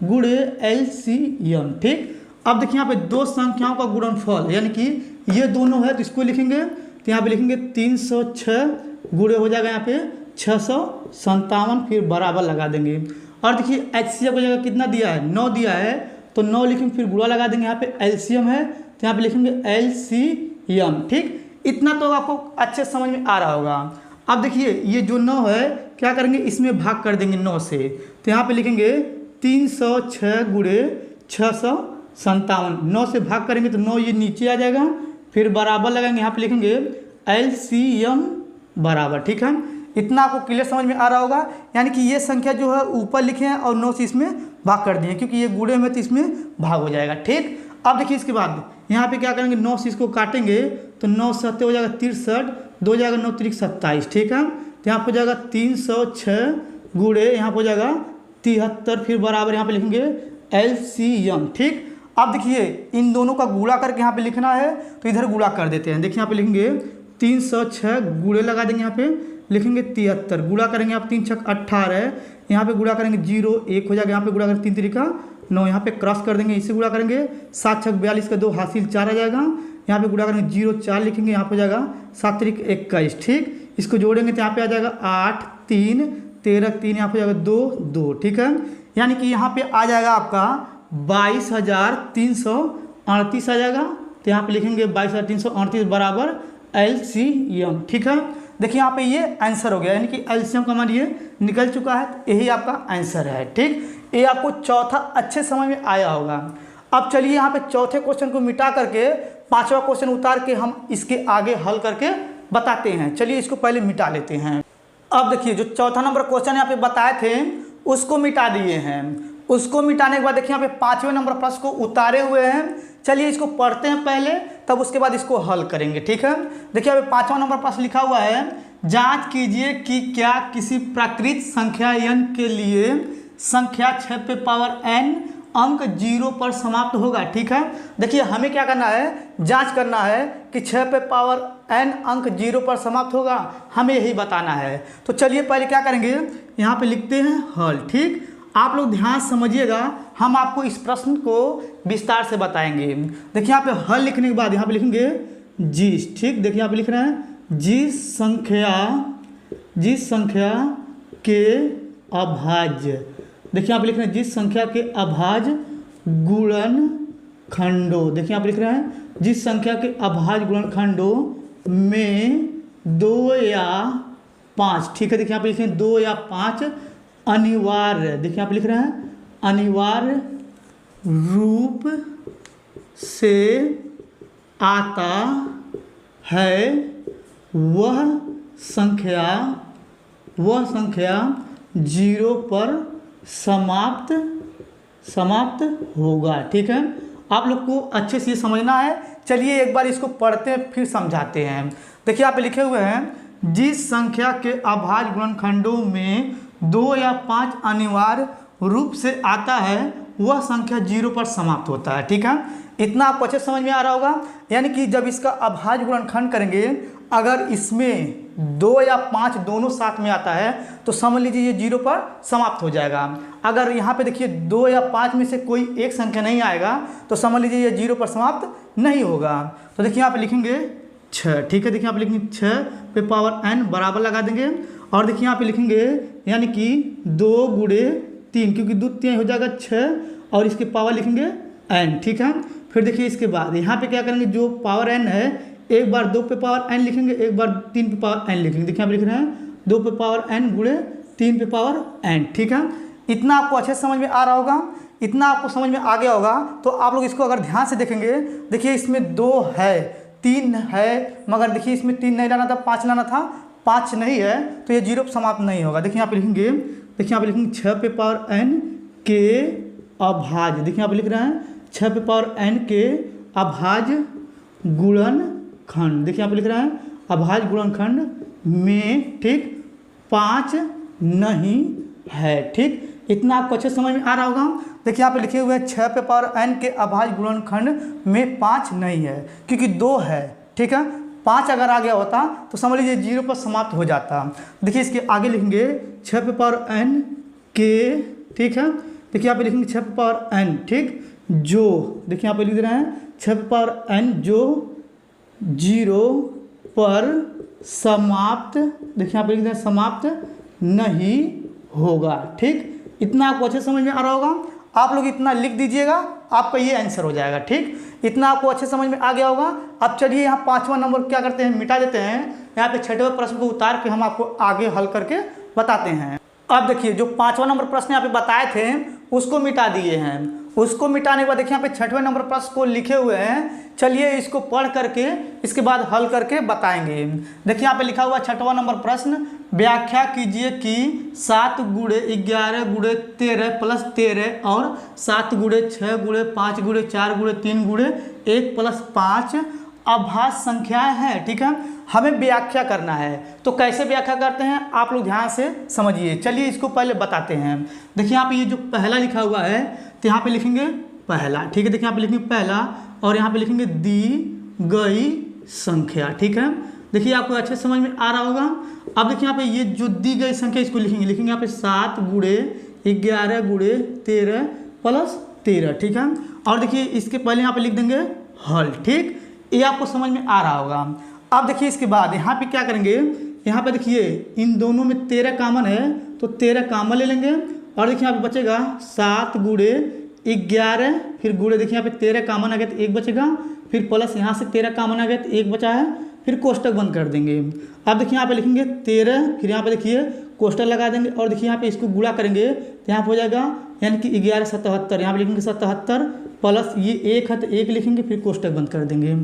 गुणे LCM। ठीक, अब देखिए यहाँ पे 2 संख्याओं का गुणनफल यानी कि ये दोनों है तो इसको लिखेंगे, तो यहाँ पे लिखेंगे 306 गुणे हो जाएगा यहाँ पे 657, फिर बराबर लगा देंगे। और देखिए HCF की जगह कितना दिया है, 9 दिया है, तो 9 लिखेंगे, फिर गुणा लगा देंगे। यहाँ पे LCM है तो यहाँ पे लिखेंगे LCM। ठीक, इतना तो आपको अच्छे समझ में आ रहा होगा। अब देखिए ये जो 9 है क्या करेंगे, इसमें भाग कर देंगे 9 से, तो यहाँ पे लिखेंगे 306 गुणे 657। 9 से भाग करेंगे तो 9 ये नीचे आ जाएगा, फिर बराबर लगाएंगे, यहाँ पे लिखेंगे LCM बराबर, ठीक है। इतना आपको क्लियर समझ में आ रहा होगा। यानी कि ये संख्या जो है ऊपर लिखे हैं और 9 से इसमें भाग कर दिए, क्योंकि ये गुणे में तो इसमें भाग हो जाएगा, ठीक। अब देखिए इसके बाद यहाँ पे क्या करेंगे, 9 से इसको काटेंगे तो 9 7 हो जाएगा 63, 2 जाएगा 9 3 27, ठीक है। तो यहाँ पर हो जाएगा 306 गुणे यहाँ पर हो जाएगा 73, फिर बराबर यहाँ पे लिखेंगे LCM, ठीक। अब देखिए इन दोनों का गुणा करके यहाँ पे लिखना है, तो इधर गुणा कर देते हैं। देखिए यहाँ पे लिखेंगे 306 गुणे लगा देंगे, यहाँ पे लिखेंगे 73, गुणा करेंगे आप 3 छक 18, यहाँ पे गुणा करेंगे 0 1 हो जाएगा, यहाँ पे गुणा करेंगे 3 3 9, यहाँ पे क्रॉस कर देंगे, इसे गुणा करेंगे 7 छक 42 का 2 हासिल 4 आ जाएगा, यहाँ पे गुणा करेंगे 0 4 लिखेंगे, यहाँ पे हो जाएगा 7 3 21, ठीक। इसको जोड़ेंगे तो यहाँ पे आ जाएगा 8 3 13 3, यहाँ पे जाएगा 2 2, ठीक है। यानी कि यहाँ पे आ जाएगा आपका 22,338 आ जाएगा। तो यहाँ पे लिखेंगे 22,338 बराबर LCM, ठीक है। देखिए यहाँ पे ये आंसर हो गया, यानी कि LCM का मान ये निकल चुका है, तो यही आपका आंसर है, ठीक। ये आपको चौथा अच्छे समझ में आया होगा। अब चलिए यहाँ पे चौथे क्वेश्चन को मिटा करके पांचवा क्वेश्चन उतार के हम इसके आगे हल करके बताते हैं। चलिए इसको पहले मिटा लेते हैं। अब देखिए जो चौथा नंबर क्वेश्चन यहाँ पे बताए थे उसको मिटा दिए हैं। उसको मिटाने के बाद देखिए यहाँ पे पांचवें नंबर प्रश्न को उतारे हुए हैं। चलिए इसको पढ़ते हैं पहले, तब उसके बाद इसको हल करेंगे, ठीक है। देखिए यहाँ पे पांचवा नंबर प्रश्न लिखा हुआ है, जांच कीजिए कि क्या किसी प्राकृत संख्या n के लिए संख्या 6 पे पावर n अंक 0 पर समाप्त होगा, ठीक है। देखिए हमें क्या करना है, जांच करना है कि 6 पे पावर n अंक 0 पर समाप्त होगा, हमें यही बताना है। तो चलिए पहले क्या करेंगे, यहाँ पे लिखते हैं हल, ठीक। आप लोग ध्यान समझिएगा, हम आपको इस प्रश्न को विस्तार से बताएंगे। देखिए यहाँ पे हल लिखने के बाद यहाँ पे लिखेंगे जिस, ठीक। देखिए यहाँ पे लिख रहे हैं जिस संख्या के अभाज्य, देखिए यहाँ पे लिख रहे हैं जिस संख्या के अभाज्य गुणनखंडों, देखिए यहाँ पे लिख रहे हैं जिस संख्या के अभाज्य गुणनखंडों में 2 या 5, ठीक है। देखिए यहाँ पे लिखे 2 या 5 अनिवार्य, देखिए यहाँ पे लिख रहे हैं अनिवार्य रूप से आता है, वह संख्या 0 पर समाप्त होगा, ठीक है। आप लोग को अच्छे से समझना है। चलिए एक बार इसको पढ़ते हैं फिर समझाते हैं। देखिए यहाँ पे लिखे हुए हैं जिस संख्या के अभाज्य गुणनखंडों में 2 या 5 अनिवार्य रूप से आता है, वह संख्या 0 पर समाप्त होता है, ठीक है। इतना आपको अच्छे समझ में आ रहा होगा। यानी कि जब इसका अभाज्य गुणनखंड करेंगे, अगर इसमें 2 या 5 दोनों साथ में आता है तो समझ लीजिए ये 0 पर समाप्त हो जाएगा। अगर यहाँ पे देखिए 2 या 5 में से कोई एक संख्या नहीं आएगा तो समझ लीजिए ये 0 पर समाप्त नहीं होगा। तो देखिए यहाँ पे लिखेंगे 6, ठीक है। देखिए यहाँ पे लिखेंगे 6 पे पावर n बराबर लगा देंगे, और देखिए यहाँ पे लिखेंगे यानी कि 2 गुणे 3, क्योंकि 2 3 हो जाएगा 6, और इसके पावर लिखेंगे n, ठीक है। फिर देखिए इसके बाद यहाँ पे क्या करेंगे, जो पावर n है एक बार 2 पे पावर n लिखेंगे, एक बार 3 पे पावर n लिखेंगे। देखिए यहाँ पे लिख रहे हैं 2 पे पावर n गुणे 3 पे पावर n, ठीक है। इतना आपको अच्छे से समझ में आ रहा होगा। इतना आपको समझ में आ गया होगा तो आप लोग इसको अगर ध्यान से देखेंगे, देखिए इसमें 2 है 3 है, मगर देखिए इसमें 3 नहीं लाना था, 5 लाना था, 5 नहीं है तो ये 0 पर समाप्त नहीं होगा। देखिए यहाँ पे लिखेंगे, देखिए यहाँ पे लिखेंगे 6 पे पावर n के अभाज्य, देखिए यहाँ पे लिख रहे हैं 6 पे पावर n के अभाज्य गुणनखंड, देखिए यहाँ पे लिख रहे हैं अभाज्य गुणनखंड में, ठीक, 5 नहीं है, ठीक। इतना आपको अच्छे समझ में आ रहा होगा। देखिए यहाँ पे लिखे हुए हैं 6 पे पावर n के अभाज्य गुणनखंड में 5 नहीं है, क्योंकि 2 है, ठीक है। 5 अगर आ गया होता तो समझ लीजिए 0 पर समाप्त हो जाता। देखिए इसके आगे लिखेंगे 6 पे पावर n के, ठीक है। देखिए यहाँ पे लिखेंगे 6 पे पावर n, ठीक, जो, देखिए यहाँ पे लिख रहे हैं 6 पे पावर n जो 0 पर समाप्त, देखिए यहाँ पे लिख रहे हैं समाप्त नहीं होगा, ठीक। इतना आपको अच्छे समझ में आ रहा होगा। आप लोग इतना लिख दीजिएगा, आपका ये आंसर हो जाएगा, ठीक। इतना आपको अच्छे समझ में आ गया होगा। अब चलिए यहाँ 5वां नंबर क्या करते हैं, मिटा देते हैं। यहाँ पे 6वें प्रश्न को उतार के हम आपको आगे हल करके बताते हैं। अब देखिए जो 5वां नंबर प्रश्न यहाँ पे बताए थे उसको मिटा दिए हैं, उसको मिटाने के बाद देखिए यहाँ पे 6वें नंबर प्रश्न को लिखे हुए हैं। चलिए इसको पढ़ करके इसके बाद हल करके बताएंगे। देखिए यहाँ पे लिखा हुआ 6वां नंबर प्रश्न, व्याख्या कीजिए कि 7 गुणे 11 गुणे 13 प्लस 13 और 7 गुणे 6 गुणे 5 गुणे 4 गुणे 3 गुणे 1 प्लस 5 अभाज्य संख्याएं हैं। ठीक है, हमें व्याख्या करना है। तो कैसे व्याख्या करते हैं आप लोग ध्यान से समझिए। चलिए इसको पहले बताते हैं। देखिए यहाँ पे ये जो पहला लिखा हुआ है तो यहाँ पे लिखेंगे पहला। ठीक है, देखिए यहाँ पे लिखेंगे पहला और यहाँ पे लिखेंगे दी गई संख्या। ठीक है, देखिए आपको अच्छे समझ में आ रहा होगा। अब देखिए यहाँ पे ये जो दी गई संख्या इसको लिखेंगे यहाँ पे 7 गुणे 11 गुणे 13 प्लस 13। ठीक है, और देखिए इसके पहले यहाँ पे लिख देंगे हल। ठीक, ये आपको समझ में आ रहा होगा। अब देखिए इसके बाद यहाँ पे क्या करेंगे, यहाँ पे देखिए इन दोनों में 13 कॉमन है तो 13 कॉमन ले लेंगे और देखिए यहाँ पे बचेगा 7 गुणे 11 फिर गुणे देखिए यहाँ पे 13 कॉमन आ गया तो 1 बचेगा, फिर प्लस यहाँ से 13 कॉमन आ गया तो 1 बचा है, फिर कोष्टक बंद कर देंगे। अब देखिए यहाँ पे लिखेंगे 13 फिर यहाँ पे देखिए कोष्टक लगा देंगे और देखिए यहाँ पे इसको गुणा करेंगे तो यहाँ पे हो जाएगा यानी कि 11 77। यहाँ पे लिखेंगे 77 प्लस ये 1 है तो 1 लिखेंगे फिर कोष्टक बंद कर देंगे।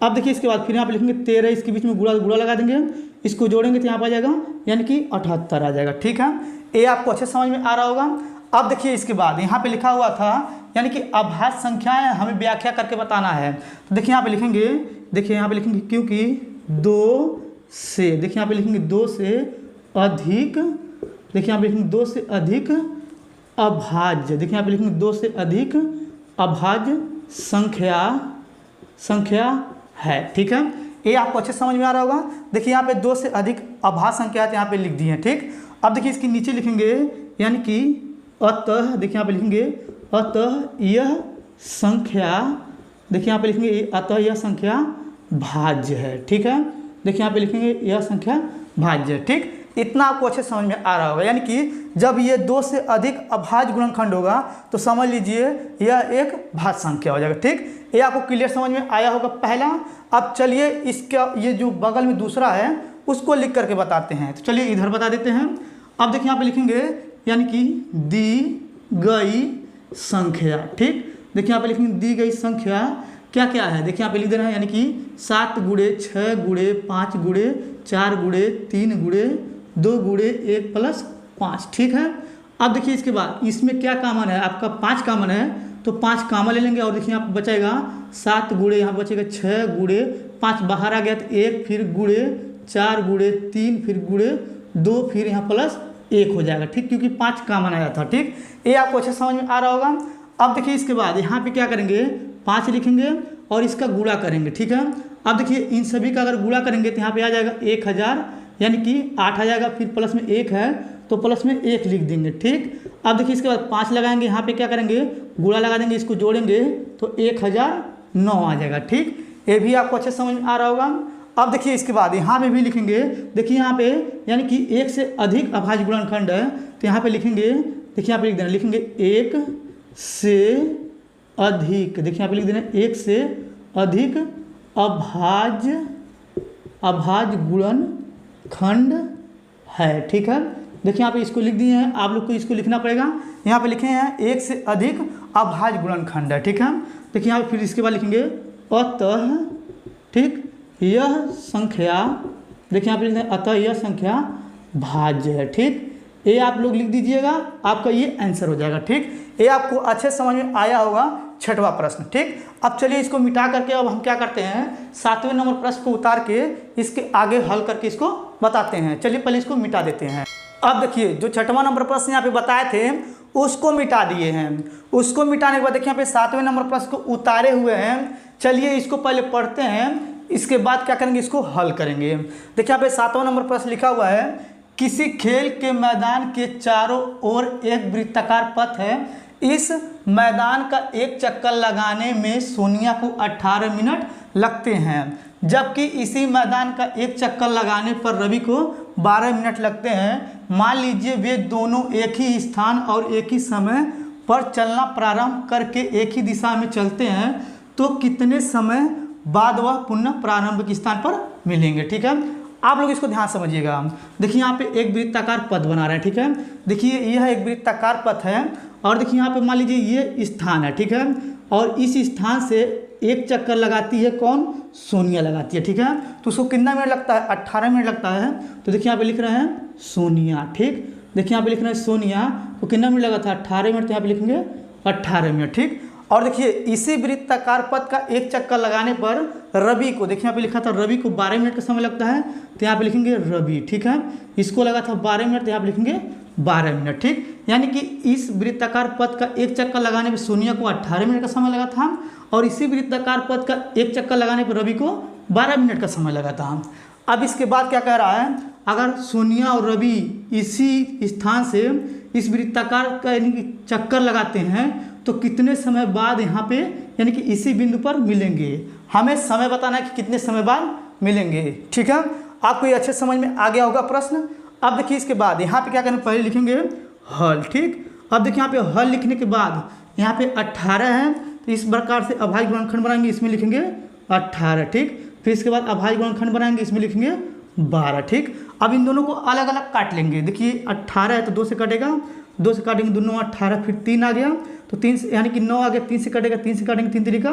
अब देखिए इसके बाद फिर यहाँ पे लिखेंगे 13 इसके बीच में गुणा लगा देंगे, इसको जोड़ेंगे तो यहाँ पर आ जाएगा यानी कि 78 आ जाएगा। ठीक है, ये आपको अच्छे समझ में आ रहा होगा। अब देखिए इसके बाद यहाँ पे लिखा हुआ था यानी कि अभाज्य संख्याएं हमें व्याख्या करके बताना है। तो देखिए यहाँ पे लिखेंगे, देखिए यहाँ पे लिखेंगे क्योंकि 2 से, देखिए यहाँ पे लिखेंगे 2 से अधिक, देखिए यहाँ पे लिखेंगे 2 से अधिक अभाज्य, देखिए यहाँ पे लिखेंगे 2 से अधिक अभाज्य संख्या है। ठीक है, ये आपको अच्छे समझ में आ रहा होगा। देखिए यहाँ पे 2 से अधिक अभाज्य संख्या यहाँ पे लिख दी है। ठीक, अब देखिए इसके नीचे लिखेंगे यानी कि अतः, देखिए यहाँ पे लिखेंगे अतः यह संख्या, देखिए यहाँ पे लिखेंगे अतः यह संख्या भाज्य है। ठीक है, देखिए यहाँ पे लिखेंगे यह संख्या भाज्य है। ठीक, इतना आपको अच्छे समझ में आ रहा होगा। यानी कि जब ये 2 से अधिक अभाज्य गुणनखंड होगा तो समझ लीजिए यह एक भाज्य संख्या हो जाएगा। ठीक, ये आपको क्लियर समझ में आया होगा पहला। अब चलिए इसका ये जो बगल में दूसरा है उसको लिख करके बताते हैं। तो चलिए इधर बता देते हैं। अब देखिए यहाँ पे लिखेंगे यानी कि दी गई संख्या। ठीक, देखिए यहाँ पे लिखेंगे दी गई संख्या क्या क्या है, देखिए यहाँ पे लिख देना है यानी कि 7 गुणे 6 गुणे 5 गुणे 4 गुणे 3 गुणे 2 गुणे 1 प्लस 5। ठीक है, अब देखिए इसके बाद इसमें क्या कॉमन है, आपका 5 कॉमन है तो 5 कॉमन ले लेंगे और देखिए यहाँ पे बचेगा 7 गुणे यहाँ बचेगा 6 गुणे 5 बाहर आ गया तो 1 फिर गुणे 4 गुणे 3 फिर गुणे 2 फिर यहाँ प्लस 1 हो जाएगा। ठीक, क्योंकि 5 कॉमन आया था। ठीक, ये आपको अच्छे समझ में आ रहा होगा। अब देखिए इसके बाद यहाँ पे क्या करेंगे 5 लिखेंगे और इसका गुणा करेंगे। ठीक है, अब देखिए इन सभी का अगर गुणा करेंगे तो यहाँ पे आ जाएगा 1000 यानी कि 8 आ जाएगा, फिर प्लस में 1 है तो प्लस में 1 लिख देंगे। ठीक, अब देखिए इसके बाद 5 लगाएंगे, यहाँ पे क्या करेंगे गुणा लगा देंगे, इसको जोड़ेंगे तो 1009 आ जाएगा। ठीक, ये भी आपको अच्छे समझ में आ रहा होगा। अब देखिए इसके बाद यहाँ पे भी लिखेंगे, देखिए यहाँ पे यानी कि 1 से अधिक अभाज्य गुणनखंड है तो यहाँ पे लिखेंगे, देखिए यहाँ पे लिख देना, लिखेंगे 1 से अधिक, देखिए यहाँ पे लिख देना 1 से अधिक अभाज्य गुणनखंड है। ठीक है, देखिए यहाँ पे इसको लिख दिए हैं, आप लोग को इसको लिखना पड़ेगा। यहाँ पे लिखे हैं 1 से अधिक अभाज्य गुणनखंड है। ठीक है, देखिए यहाँ पे फिर इसके बाद लिखेंगे अतः, ठीक, यह संख्या, देखिए यहाँ पे लिखते हैं अतः यह संख्या भाज्य है। ठीक, ये आप लोग लिख दीजिएगा, आपका ये आंसर हो जाएगा। ठीक, ये आपको अच्छे समझ में आया होगा 6वां प्रश्न। ठीक, अब चलिए इसको मिटा करके अब हम क्या करते हैं 7वें नंबर प्रश्न को उतार के इसके आगे हल करके इसको बताते हैं। चलिए पहले इसको मिटा देते हैं। अब देखिए जो 6वां नंबर प्रश्न यहाँ पे बताए थे उसको मिटा दिए हैं। उसको मिटाने के बाद देखिए यहाँ पे 7वें नंबर प्रश्न को उतारे हुए हैं। चलिए इसको पहले पढ़ते हैं, इसके बाद क्या करेंगे इसको हल करेंगे। देखिए यहाँ पे 7वां नंबर प्रश्न लिखा हुआ है, किसी खेल के मैदान के चारों ओर एक वृत्ताकार पथ है। इस मैदान का एक चक्कर लगाने में सोनिया को 18 मिनट लगते हैं, जबकि इसी मैदान का एक चक्कर लगाने पर रवि को 12 मिनट लगते हैं। मान लीजिए वे दोनों एक ही स्थान और एक ही समय पर चलना प्रारंभ करके एक ही दिशा में चलते हैं, तो कितने समय बाद वह पुनः प्रारंभिक स्थान पर मिलेंगे। ठीक है, आप लोग इसको ध्यान समझिएगा। देखिए यहाँ पे एक वृत्ताकार पथ बना रहे हैं। ठीक है, देखिए यह एक वृत्ताकार पथ है और देखिए यहाँ पे मान लीजिए ये स्थान है, ठीक है, और इस स्थान से एक चक्कर लगाती है कौन, सोनिया लगाती है, ठीक है। तो उसको कितना मिनट लगता है, 18 मिनट लगता है। तो देखिए यहाँ पे लिख रहे हैं सोनिया, ठीक, देखिए यहाँ पे लिख रहे हैं सोनिया को कितना मिनट लगा था, 18 मिनट, तो यहाँ पे लिखेंगे 18 मिनट, ठीक। और देखिए इसी वृत्ताकार पथ का एक चक्कर लगाने पर रवि को, देखिए यहाँ पे लिखा था रवि को 12 मिनट का समय लगता है, तो यहाँ पे लिखेंगे रवि, ठीक है। इसको लगा था 12 मिनट, तो यहाँ पे लिखेंगे 12 मिनट, ठीक। यानी कि इस वृत्ताकार पथ का एक चक्कर लगाने पर सोनिया को 18 मिनट का समय लगा था, और इसी वृत्ताकार पथ का एक चक्कर लगाने पर रवि को 12 मिनट का समय लगा था। अब इसके बाद क्या कह रहा है, अगर सोनिया और रवि इसी स्थान से इस वृत्ताकार का यानी कि चक्कर लगाते हैं तो कितने समय बाद यहाँ पे यानी कि इसी बिंदु पर मिलेंगे। हमें समय बताना है कि कितने समय बाद मिलेंगे, ठीक है। आपको ये अच्छे समझ में आ गया होगा प्रश्न। अब देखिए इसके बाद यहाँ पे क्या करेंगे, पहले लिखेंगे हल, ठीक। अब देखिए यहाँ पे हल लिखने के बाद यहाँ पे 18 है, तो इस प्रकार से अभाज्य गुणनखंड बनाएंगे, इसमें लिखेंगे 18, ठीक। फिर इसके बाद अभाज्य गुणनखंड बनाएंगे, इसमें लिखेंगे 12, ठीक। अब इन दोनों को अलग अलग काट लेंगे। देखिए 18 है तो 2 से कटेगा, 2 से काटेंगे दोनों 18, फिर 3 आ गया तो 3 से यानी कि 9 आ गया, 3 से कटेगा, 3 से काटेंगे 3 तरीका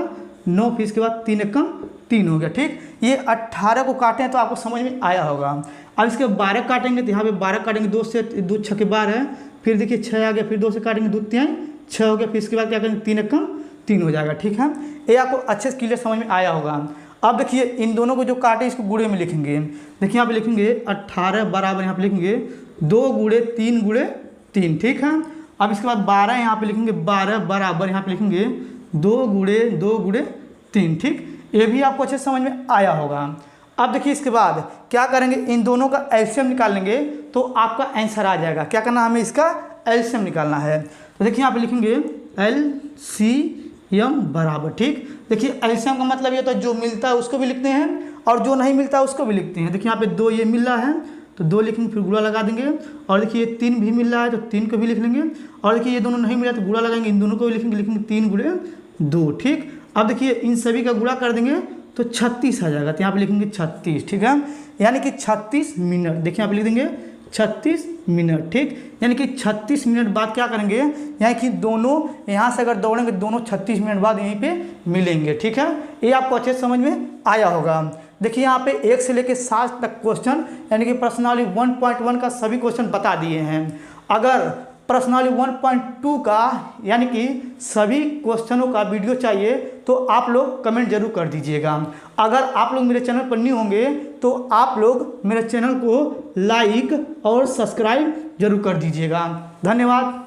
9, फिर इसके बाद 3 एकम 3 हो गया, ठीक। ये 18 को काटे हैं तो आपको समझ में आया होगा। अब इसके 12 काटेंगे तो यहाँ पे 12 काटेंगे, 2 से 2 6 के 12 है, फिर देखिए 6 आ गया, फिर 2 से काटेंगे 2 3 6 हो गया, फिर इसके बाद क्या करेंगे 3 एकम 3 हो जाएगा, ठीक है। ये आपको अच्छे से क्लियर समझ में आया होगा। अब देखिए इन दोनों को जो काटे इसको गुणे में लिखेंगे। देखिए यहाँ पे लिखेंगे 18 बराबर, यहाँ पे लिखेंगे 2 गुणे 3 गुणे 3, ठीक है। अब इसके बाद 12 यहाँ पे लिखेंगे 12 बराबर, यहाँ पे लिखेंगे 2 गुणे 2 गुणे 3, ठीक। ये भी आपको अच्छे समझ में आया होगा। अब देखिए इसके बाद क्या करेंगे, इन दोनों का एलसीएम निकाल लेंगे तो आपका आंसर आ जाएगा। क्या करना, हमें इसका एलसीएम निकालना है। तो देखिए यहाँ पे लिखेंगे एलसीएम बराबर, ठीक। देखिए एलसीएम का मतलब ये तो जो मिलता है उसको भी लिखते हैं और जो नहीं मिलता है उसको भी लिखते हैं। देखिए यहाँ पे 2 ये मिल रहा है तो 2 लिखेंगे, फिर गुणा लगा देंगे। और देखिए ये 3 भी मिल रहा है तो 3 को भी लिख लेंगे। और देखिए ये दोनों नहीं मिला तो गुणा लगाएंगे, इन दोनों को भी लिखेंगे, लिखेंगे 3 गुणे 2, ठीक। अब देखिए इन सभी का गुणा कर देंगे तो 36 आ जाएगा, तो यहाँ पे लिखेंगे 36, ठीक है। यानी कि 36 मिनट, देखिए यहाँ पे लिख देंगे 36 मिनट, ठीक। यानी कि 36 मिनट बाद क्या करेंगे, यानी कि दोनों यहाँ से अगर दौड़ेंगे दोनों 36 मिनट बाद यहीं पे मिलेंगे, ठीक है। ये आपको अच्छे समझ में आया होगा। देखिए यहाँ पे 1 से लेकर 7 तक क्वेश्चन यानी कि प्रश्नावली 1.1 का सभी क्वेश्चन बता दिए हैं। अगर प्रश्नावली 1.2 का यानी कि सभी क्वेश्चनों का वीडियो चाहिए तो आप लोग कमेंट जरूर कर दीजिएगा। अगर आप लोग मेरे चैनल पर न्यू होंगे तो आप लोग मेरे चैनल को लाइक और सब्सक्राइब जरूर कर दीजिएगा। धन्यवाद।